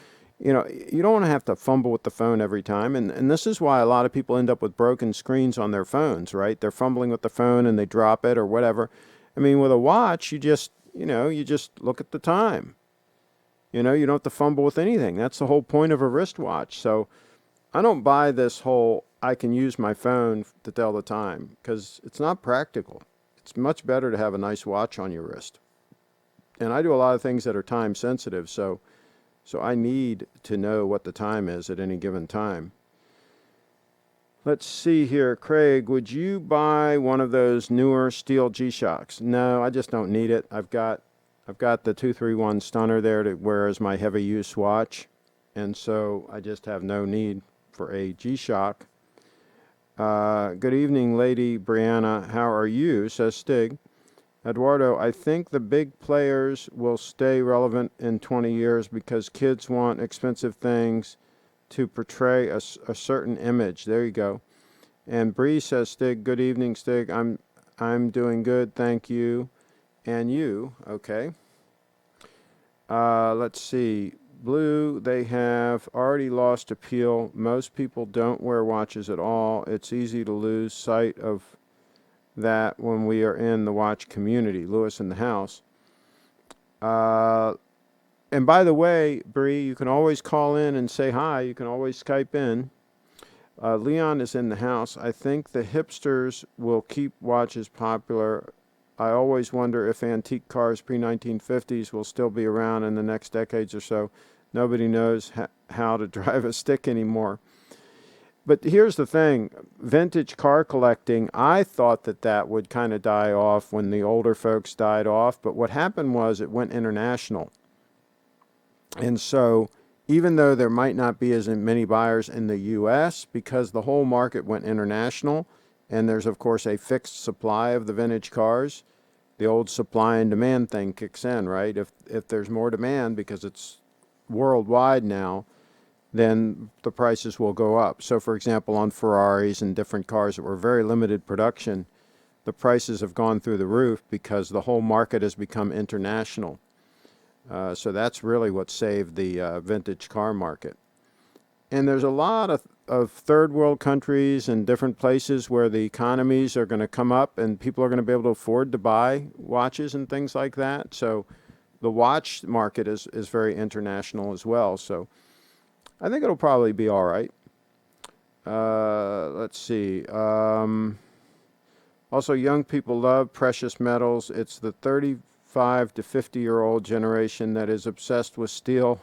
You know, you don't want to have to fumble with the phone every time. And this is why a lot of people end up with broken screens on their phones, right? They're fumbling with the phone and they drop it or whatever. I mean, with a watch, you just look at the time. You know, you don't have to fumble with anything. That's the whole point of a wristwatch. So I don't buy this whole I can use my phone to tell the time because it's not practical. It's much better to have a nice watch on your wrist. And I do a lot of things that are time sensitive, so I need to know what the time is at any given time. Let's see here. Craig, would you buy one of those newer steel G-Shocks? No, I just don't need it. I've got the 231 Stunner there to wear as my heavy use watch, and so I just have no need for a G-Shock. Good evening, Lady Brianna. How are you? Says Stig. Eduardo, I think the big players will stay relevant in 20 years because kids want expensive things to portray a certain image. There you go. And Bree says, Stig, good evening, Stig. I'm doing good, thank you. And you, okay. Let's see. Blue, they have already lost appeal. Most people don't wear watches at all. It's easy to lose sight of that when we are in the watch community. Lewis in the house. And by the way, Bree, you can always call in and say hi. You can always Skype in. Leon is in the house. I think the hipsters will keep watches popular. I always wonder if antique cars pre-1950s will still be around in the next decades or so. Nobody knows how to drive a stick anymore. But here's the thing. Vintage car collecting, I thought that would kind of die off when the older folks died off. But what happened was it went international. And so even though there might not be as many buyers in the U.S., because the whole market went international, and there's, of course, a fixed supply of the vintage cars, the old supply and demand thing kicks in, right? If there's more demand because it's worldwide now, then the prices will go up. So, for example, on Ferraris and different cars that were very limited production, the prices have gone through the roof because the whole market has become international. So that's really what saved the vintage car market. And there's a lot of third world countries and different places where the economies are going to come up and people are going to be able to afford to buy watches and things like that. So the watch market is very international as well. So I think it'll probably be all right. Let's see. Also, young people love precious metals. It's the 35 to 50-year-old generation that is obsessed with steel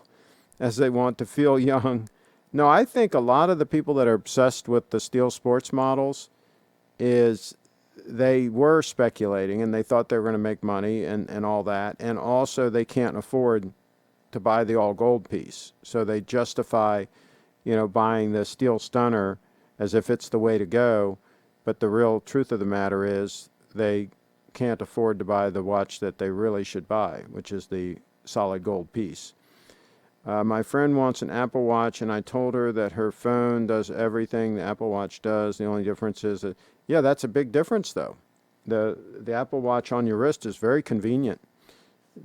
as they want to feel young. No, I think a lot of the people that are obsessed with the steel sports models is they were speculating and they thought they were going to make money and all that. And also they can't afford to buy the all gold piece. So they justify, buying the steel stunner as if it's the way to go. But the real truth of the matter is they can't afford to buy the watch that they really should buy, which is the solid gold piece. My friend wants an Apple Watch, and I told her that her phone does everything the Apple Watch does. The only difference is that, yeah, that's a big difference, though. The Apple Watch on your wrist is very convenient.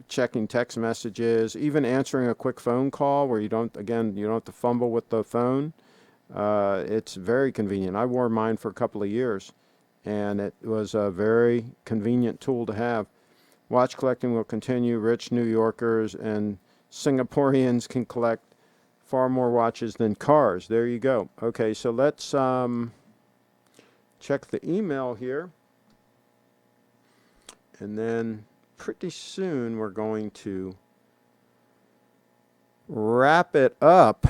Checking text messages, even answering a quick phone call where you don't have to fumble with the phone. It's very convenient. I wore mine for a couple of years, and it was a very convenient tool to have. Watch collecting will continue. Rich New Yorkers and Singaporeans can collect far more watches than cars. There you go. Okay, so let's check the email here. And then pretty soon we're going to wrap it up.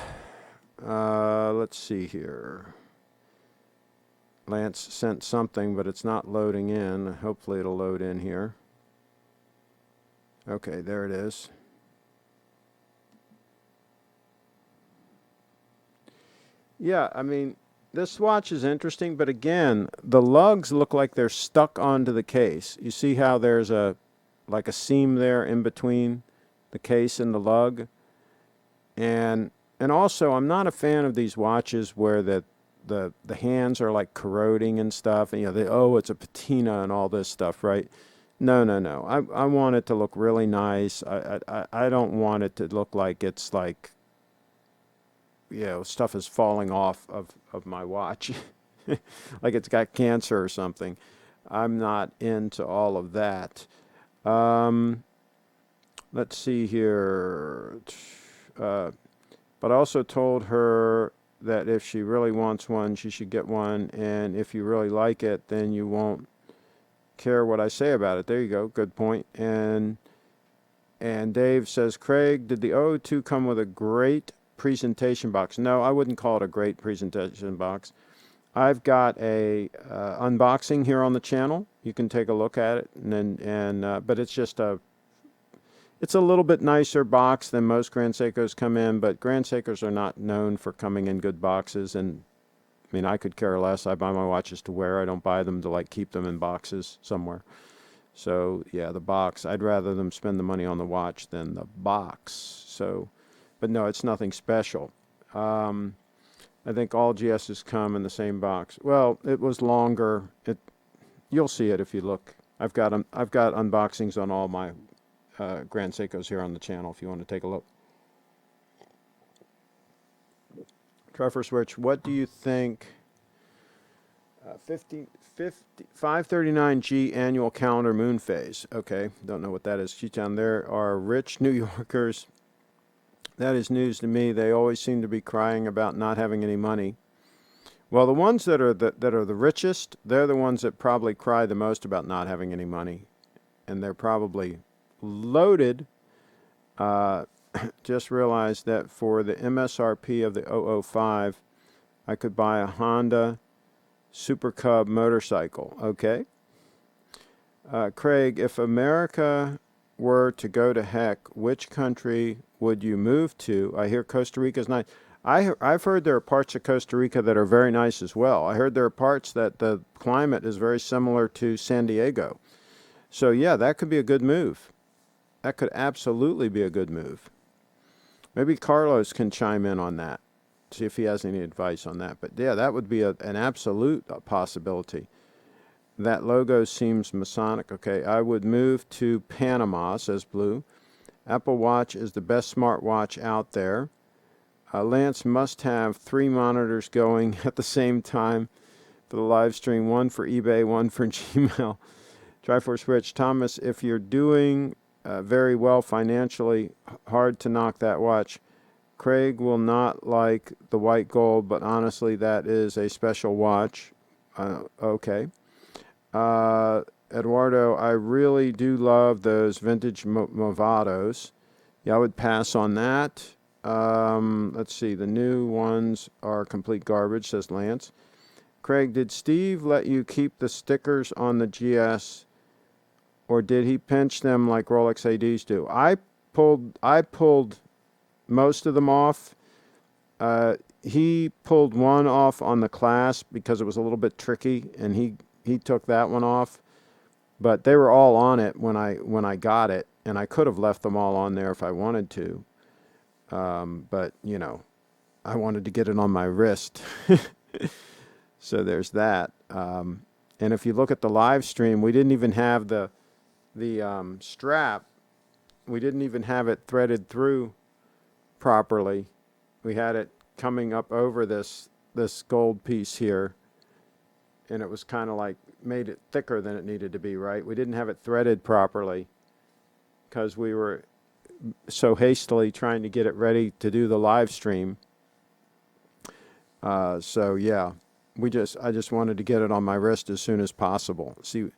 Let's see here. Lance sent something, but it's not loading in. Hopefully it'll load in here. Okay, there it is. Yeah, I mean, This watch is interesting, but again, the lugs look like they're stuck onto the case. You see how there's like a seam there in between the case and the lug? And also, I'm not a fan of these watches where the hands are like corroding and stuff, and it's a patina and all this stuff, right? No, no, no. I want it to look really nice. I don't want it to look like it's like, stuff is falling off of my watch, like it's got cancer or something. I'm not into all of that. Let's see here. But I also told her that if she really wants one, she should get one, and if you really like it, then you won't care what I say about it. There you go. Good point. And Dave says, Craig, did the 002 come with a great presentation box? No, I wouldn't call it a great presentation box. I've got a unboxing here on the channel. You can take a look at it, but it's just it's a little bit nicer box than most Grand Seikos come in, but Grand Seikos are not known for coming in good boxes, and I mean, I could care less. I buy my watches to wear. I don't buy them to like keep them in boxes somewhere. So yeah, the box, I'd rather them spend the money on the watch than the box. So, but no, it's nothing special. I think all GSs come in the same box. Well, it was longer. You'll see it if you look. I've got unboxings on all my Grand Seikos here on the channel if you want to take a look. Trevor Switch, what do you think 539G annual calendar moon phase? Okay, don't know what that is. Cheetown, there are rich New Yorkers. That is news to me. They always seem to be crying about not having any money. Well, the ones that are the richest, they're the ones that probably cry the most about not having any money, and they're probably loaded. Just realized that for the MSRP of the 005, I could buy a Honda Super Cub motorcycle. Okay. Craig, if America were to go to heck, which country would you move to? I hear Costa Rica's nice. I've heard there are parts of Costa Rica that are very nice as well. I heard there are parts that the climate is very similar to San Diego. So yeah, that could be a good move. That could absolutely be a good move. Maybe Carlos can chime in on that, see if he has any advice on that. But yeah, that would be an absolute possibility. That logo seems Masonic. Okay, I would move to Panama, says Blue. Apple Watch is the best smartwatch out there. Lance must have 3 monitors going at the same time for the live stream, one for eBay, one for Gmail. Triforce Rich. Thomas, if you're doing very well financially, hard to knock that watch. Craig will not like the white gold, but honestly, that is a special watch. Okay. Eduardo, I really do love those vintage Movados. Yeah, I would pass on that. Let's see. The new ones are complete garbage, says Lance. Craig, did Steve let you keep the stickers on the GS, or did he pinch them like Rolex ADs do? I pulled most of them off. He pulled one off on the clasp because it was a little bit tricky, and he took that one off. But they were all on it when I got it, and I could have left them all on there if I wanted to. But I wanted to get it on my wrist. So there's that. And if you look at the live stream, we didn't even have the strap. We didn't even have it threaded through properly. We had it coming up over this gold piece here, and it was kind of like made it thicker than it needed to be, right? We didn't have it threaded properly because we were so hastily trying to get it ready to do the live stream. So yeah, I just wanted to get it on my wrist as soon as possible. See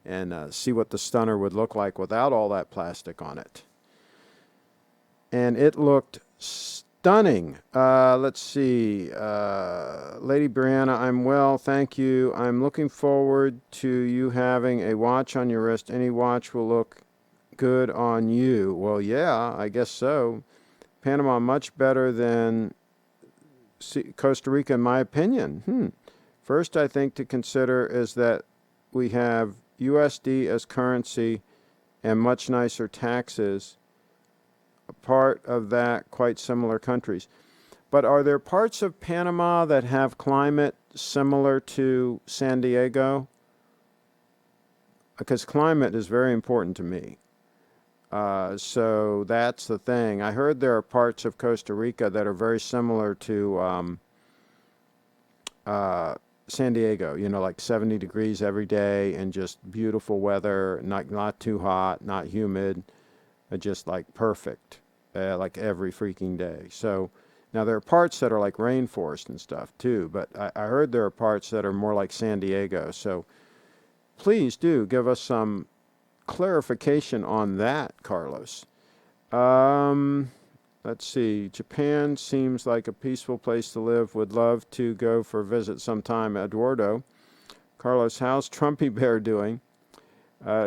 what the stunner would look like without all that plastic on it. And it looked stunning. Let's see. Lady Brianna, I'm well, thank you. I'm looking forward to you having a watch on your wrist. Any watch will look good on you. Well, yeah, I guess so. Panama, much better than Costa Rica, in my opinion? First, I think to consider is that we have USD as currency and much nicer taxes. A part of that, quite similar countries. But are there parts of Panama that have climate similar to San Diego? Because climate is very important to me. So that's the thing. I heard there are parts of Costa Rica that are very similar to San Diego, like 70 degrees every day and just beautiful weather, not too hot, not humid, just like perfect, like every freaking day. So now there are parts that are like rainforest and stuff too, but I heard there are parts that are more like San Diego. So please do give us some clarification on that, Carlos. Let's see. Japan seems like a peaceful place to live. Would love to go for a visit sometime. Eduardo. Carlos, how's Trumpy Bear doing?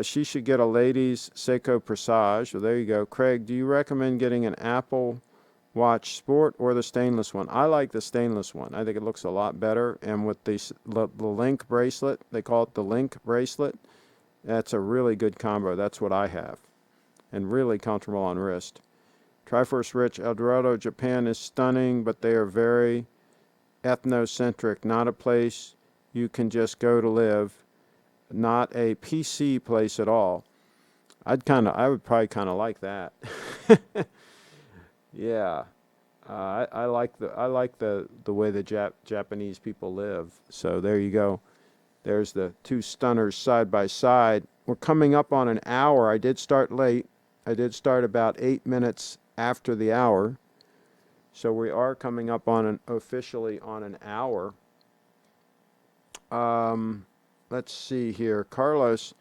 She should get a ladies Seiko Presage. Well, there you go. Craig, do you recommend getting an Apple Watch Sport or the stainless one? I like the stainless one. I think it looks a lot better. And with the link bracelet, they call it the link bracelet. That's a really good combo. That's what I have. And really comfortable on wrist. Triforce Rich, El Dorado, Japan is stunning, but they are very ethnocentric. Not a place you can just go to live. Not a PC place at all. I would probably kind of like that. Yeah. I like the way the Japanese people live. So there you go. There's the two stunners side by side. We're coming up on an hour. I did start late. I did start about 8 minutes after the hour. So we are coming up on officially on an hour. Let's see here. Carlos,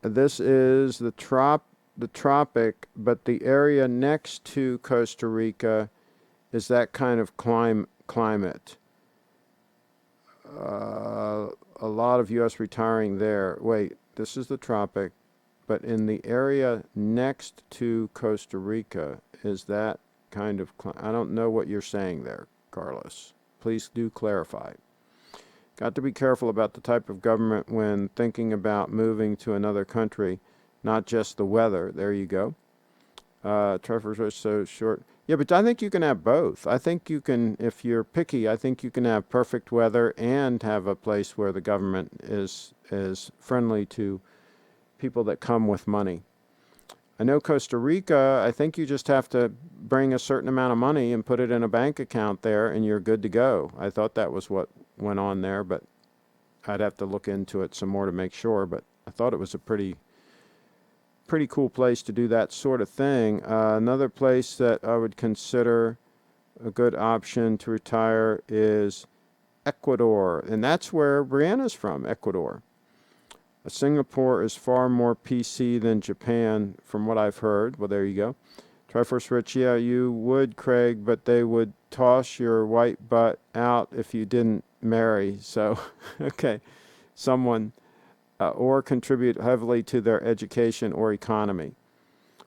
this is the tropic, but the area next to Costa Rica is that kind of climate. A lot of U.S. retiring there. Wait, this is the tropic, but in the area next to Costa Rica, is that kind of I don't know what you're saying there, Carlos. Please do clarify. Got to be careful about the type of government when thinking about moving to another country, not just the weather. There you go. Trevor's are so short. Yeah, but I think you can have both. I think you can, if you're picky, I think you can have perfect weather and have a place where the government is friendly to people that come with money. I know Costa Rica, I think you just have to bring a certain amount of money and put it in a bank account there and you're good to go. I thought that was what went on there, but I'd have to look into it some more to make sure, but I thought it was a pretty cool place to do that sort of thing. Another place that I would consider a good option to retire is Ecuador, and that's where Brianna's from, Ecuador. Singapore is far more PC than Japan, from what I've heard. Well, there you go. Triforce Rich, yeah, you would, Craig, but they would toss your white butt out if you didn't marry. So, okay, someone... or contribute heavily to their education or economy.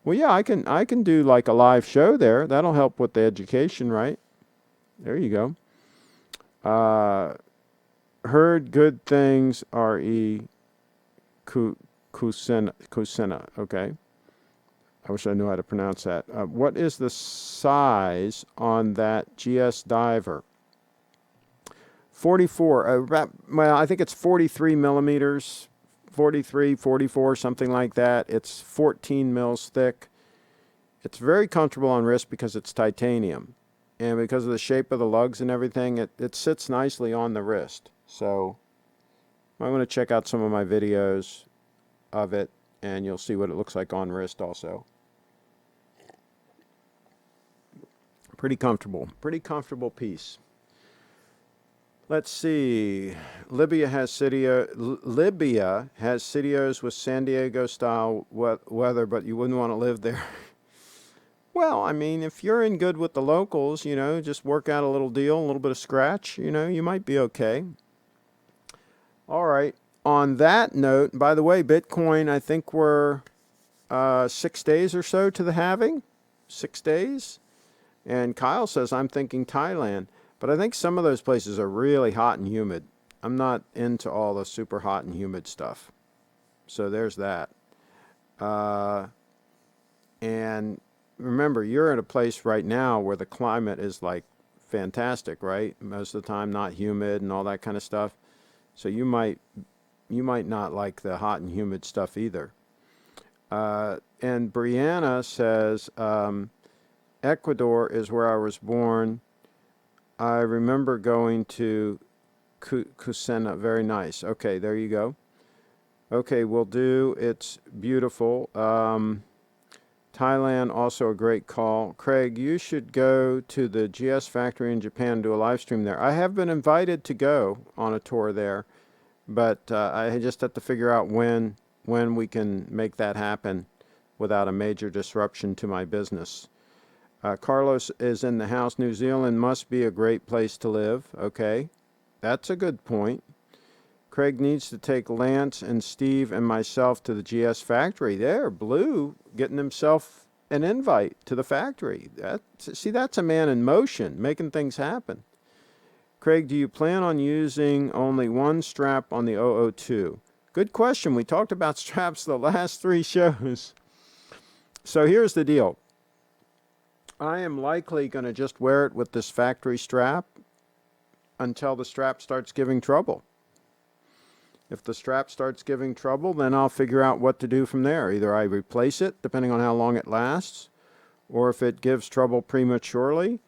Well, yeah, I can do like a live show there. That'll help with the education, right? There you go. Heard good things, R.E. Kusena. Okay. I wish I knew how to pronounce that. What is the size on that GS Diver? 44. Well, I think it's 43 millimeters. 43, 44, something like that. It's 14 mils thick. It's very comfortable on wrist because it's titanium. And because of the shape of the lugs and everything, it sits nicely on the wrist. So I want to check out some of my videos of it, and you'll see what it looks like on wrist also. Pretty comfortable piece. Let's see. Libya has Citios with San Diego style weather, but you wouldn't want to live there. Well, I mean, if you're in good with the locals, just work out a little deal, a little bit of scratch, you might be okay. All right. On that note, by the way, Bitcoin, I think we're 6 days or so to the halving. 6 days. And Kyle says, I'm thinking Thailand. But I think some of those places are really hot and humid. I'm not into all the super hot and humid stuff. So there's that. And remember, you're in a place right now where the climate is like fantastic, right? Most of the time not humid and all that kind of stuff. So you might not like the hot and humid stuff either. And Brianna says, Ecuador is where I was born. I remember going to Cusena. Very nice. Okay, there you go. Okay, will do. It's beautiful. Thailand, also a great call. Craig, you should go to the GS factory in Japan and do a live stream there. I have been invited to go on a tour there, but I just have to figure out when we can make that happen without a major disruption to my business. Carlos is in the house. New Zealand must be a great place to live. Okay, that's a good point. Craig needs to take Lance and Steve and myself to the GS factory. There, Blue, getting himself an invite to the factory. That's a man in motion, making things happen. Craig, do you plan on using only one strap on the 002? Good question. We talked about straps the last 3 shows. So here's the deal. I am likely going to just wear it with this factory strap until the strap starts giving trouble. If the strap starts giving trouble, then I'll figure out what to do from there. Either I replace it, depending on how long it lasts, or if it gives trouble prematurely,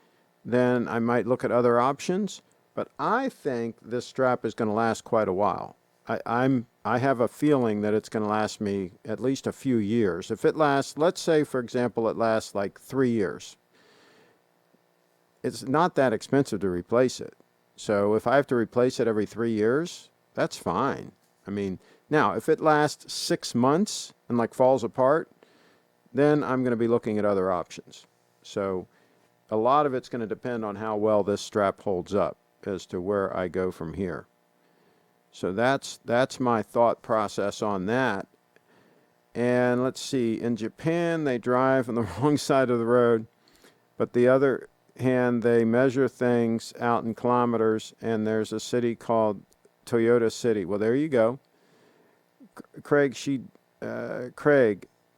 then I might look at other options. But I think this strap is going to last quite a while. I have a feeling that it's going to last me at least a few years. If it lasts, let's say, for example, it lasts like 3 years. It's not that expensive to replace it. So if I have to replace it every 3 years, that's fine. I mean, now, if it lasts 6 months and like falls apart, then I'm going to be looking at other options. So a lot of it's going to depend on how well this strap holds up as to where I go from here. So that's my thought process on that. And let's see, in Japan, they drive on the wrong side of the road, but the other hand, they measure things out in kilometers, and there's a city called Toyota City. Well, there you go. Craig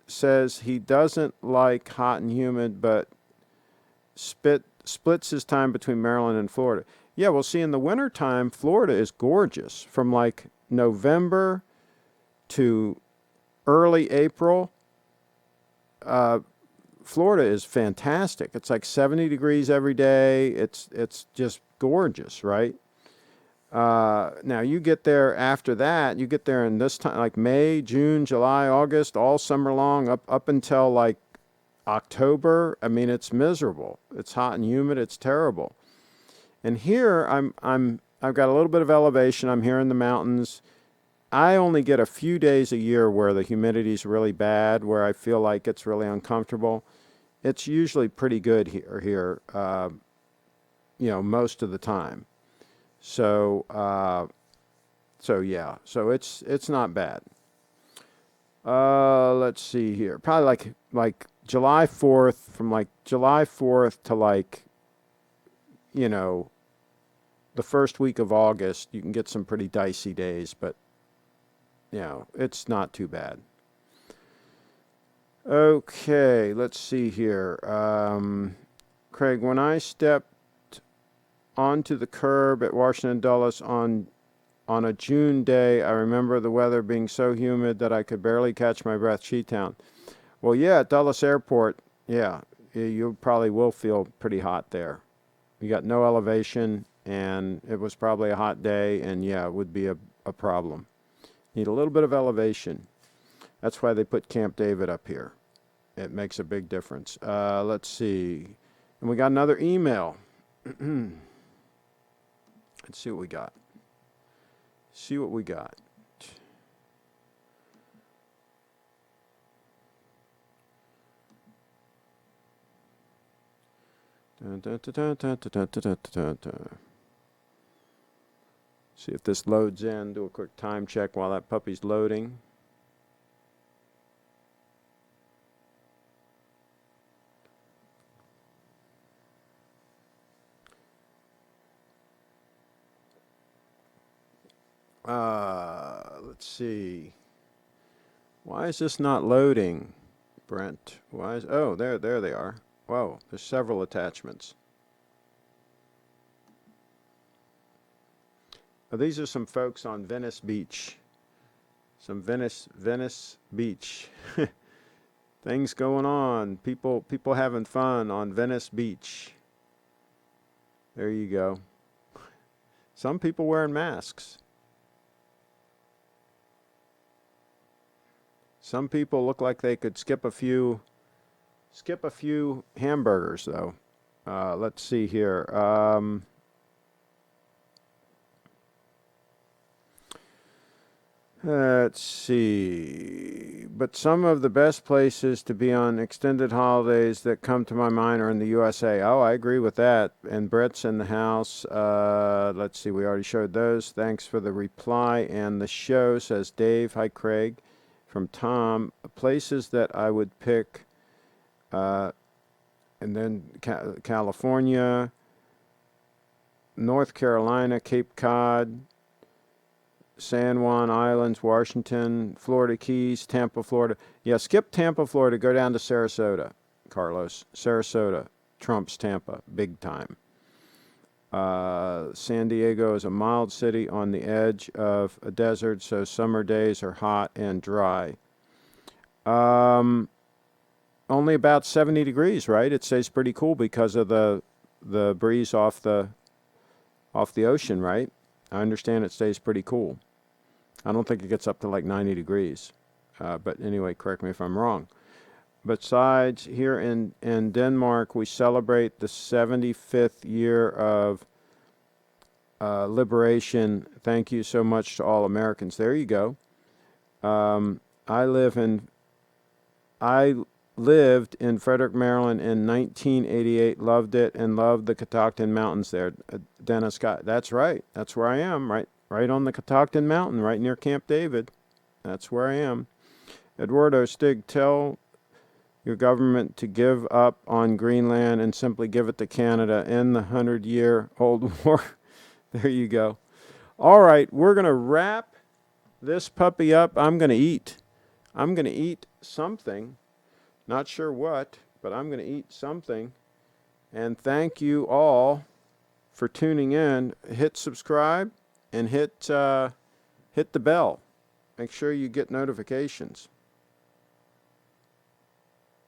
says he doesn't like hot and humid, but splits his time between Maryland and Florida. Yeah, well, see, in the wintertime, Florida is gorgeous. From like November to early April, Florida is fantastic. It's like 70 degrees every day. It's just gorgeous, right? Now, you get there after that, you get there in this time, like May, June, July, August, all summer long, up until like October. I mean, it's miserable. It's hot and humid. It's terrible. And here, I've got a little bit of elevation. I'm here in the mountains. I only get a few days a year where the humidity is really bad, where I feel like it's really uncomfortable. It's usually pretty good here, most of the time. So yeah, so it's not bad. Let's see here. Probably like July 4th, from like July 4th to like, the first week of August, you can get some pretty dicey days, but it's not too bad. Okay, let's see here. Craig, when I stepped onto the curb at Washington Dulles on a June day, I remember the weather being so humid that I could barely catch my breath. Cheetown. Well, yeah, at Dulles Airport, yeah, you probably will feel pretty hot there. You got no elevation, and it was probably a hot day, and yeah, it would be a problem. Need a little bit of elevation. That's why they put Camp David up here. It makes a big difference. Let's see. And we got another email. Let's see what we got. See if this loads in. Do a quick time check while that puppy's loading. Let's see. Why is this not loading, Brent? Why is, oh, there they are. Whoa, there's several attachments. Oh, these are some folks on Venice Beach. Some Venice Beach. Things going on. People having fun on Venice Beach. There you go. Some people wearing masks. Some people look like they could skip a few hamburgers though. Let's see here. Let's see. But some of the best places to be on extended holidays that come to my mind are in the USA. Oh, I agree with that. And Brett's in the house. Let's see. We already showed those. Thanks for the reply and the show, says Dave. Hi, Craig. From Tom. Places that I would pick. And then California, North Carolina, Cape Cod, San Juan Islands, Washington, Florida Keys, Tampa, Florida. Yeah, skip Tampa, Florida. Go down to Sarasota, Carlos. Sarasota trumps Tampa, big time. San Diego is a mild city on the edge of a desert, so summer days are hot and dry. Only about 70 degrees, right? It stays pretty cool because of the breeze off the ocean, right? I understand it stays pretty cool. I don't think it gets up to like 90 degrees. But anyway, correct me if I'm wrong. Besides, here in Denmark, we celebrate the 75th year of liberation. Thank you so much to all Americans. There you go. I lived in Frederick, Maryland in 1988. Loved it and loved the Catoctin Mountains there. Dennis Scott. That's right. That's where I am, right on the Catoctin Mountain, right near Camp David. That's where I am. Eduardo Stig, tell your government to give up on Greenland and simply give it to Canada. End the 100-year-old war. There you go. All right, we're going to wrap this puppy up. I'm going to eat. I'm going to eat something. Not sure what, but I'm going to eat something. And thank you all for tuning in. Hit subscribe and hit the bell. Make sure you get notifications.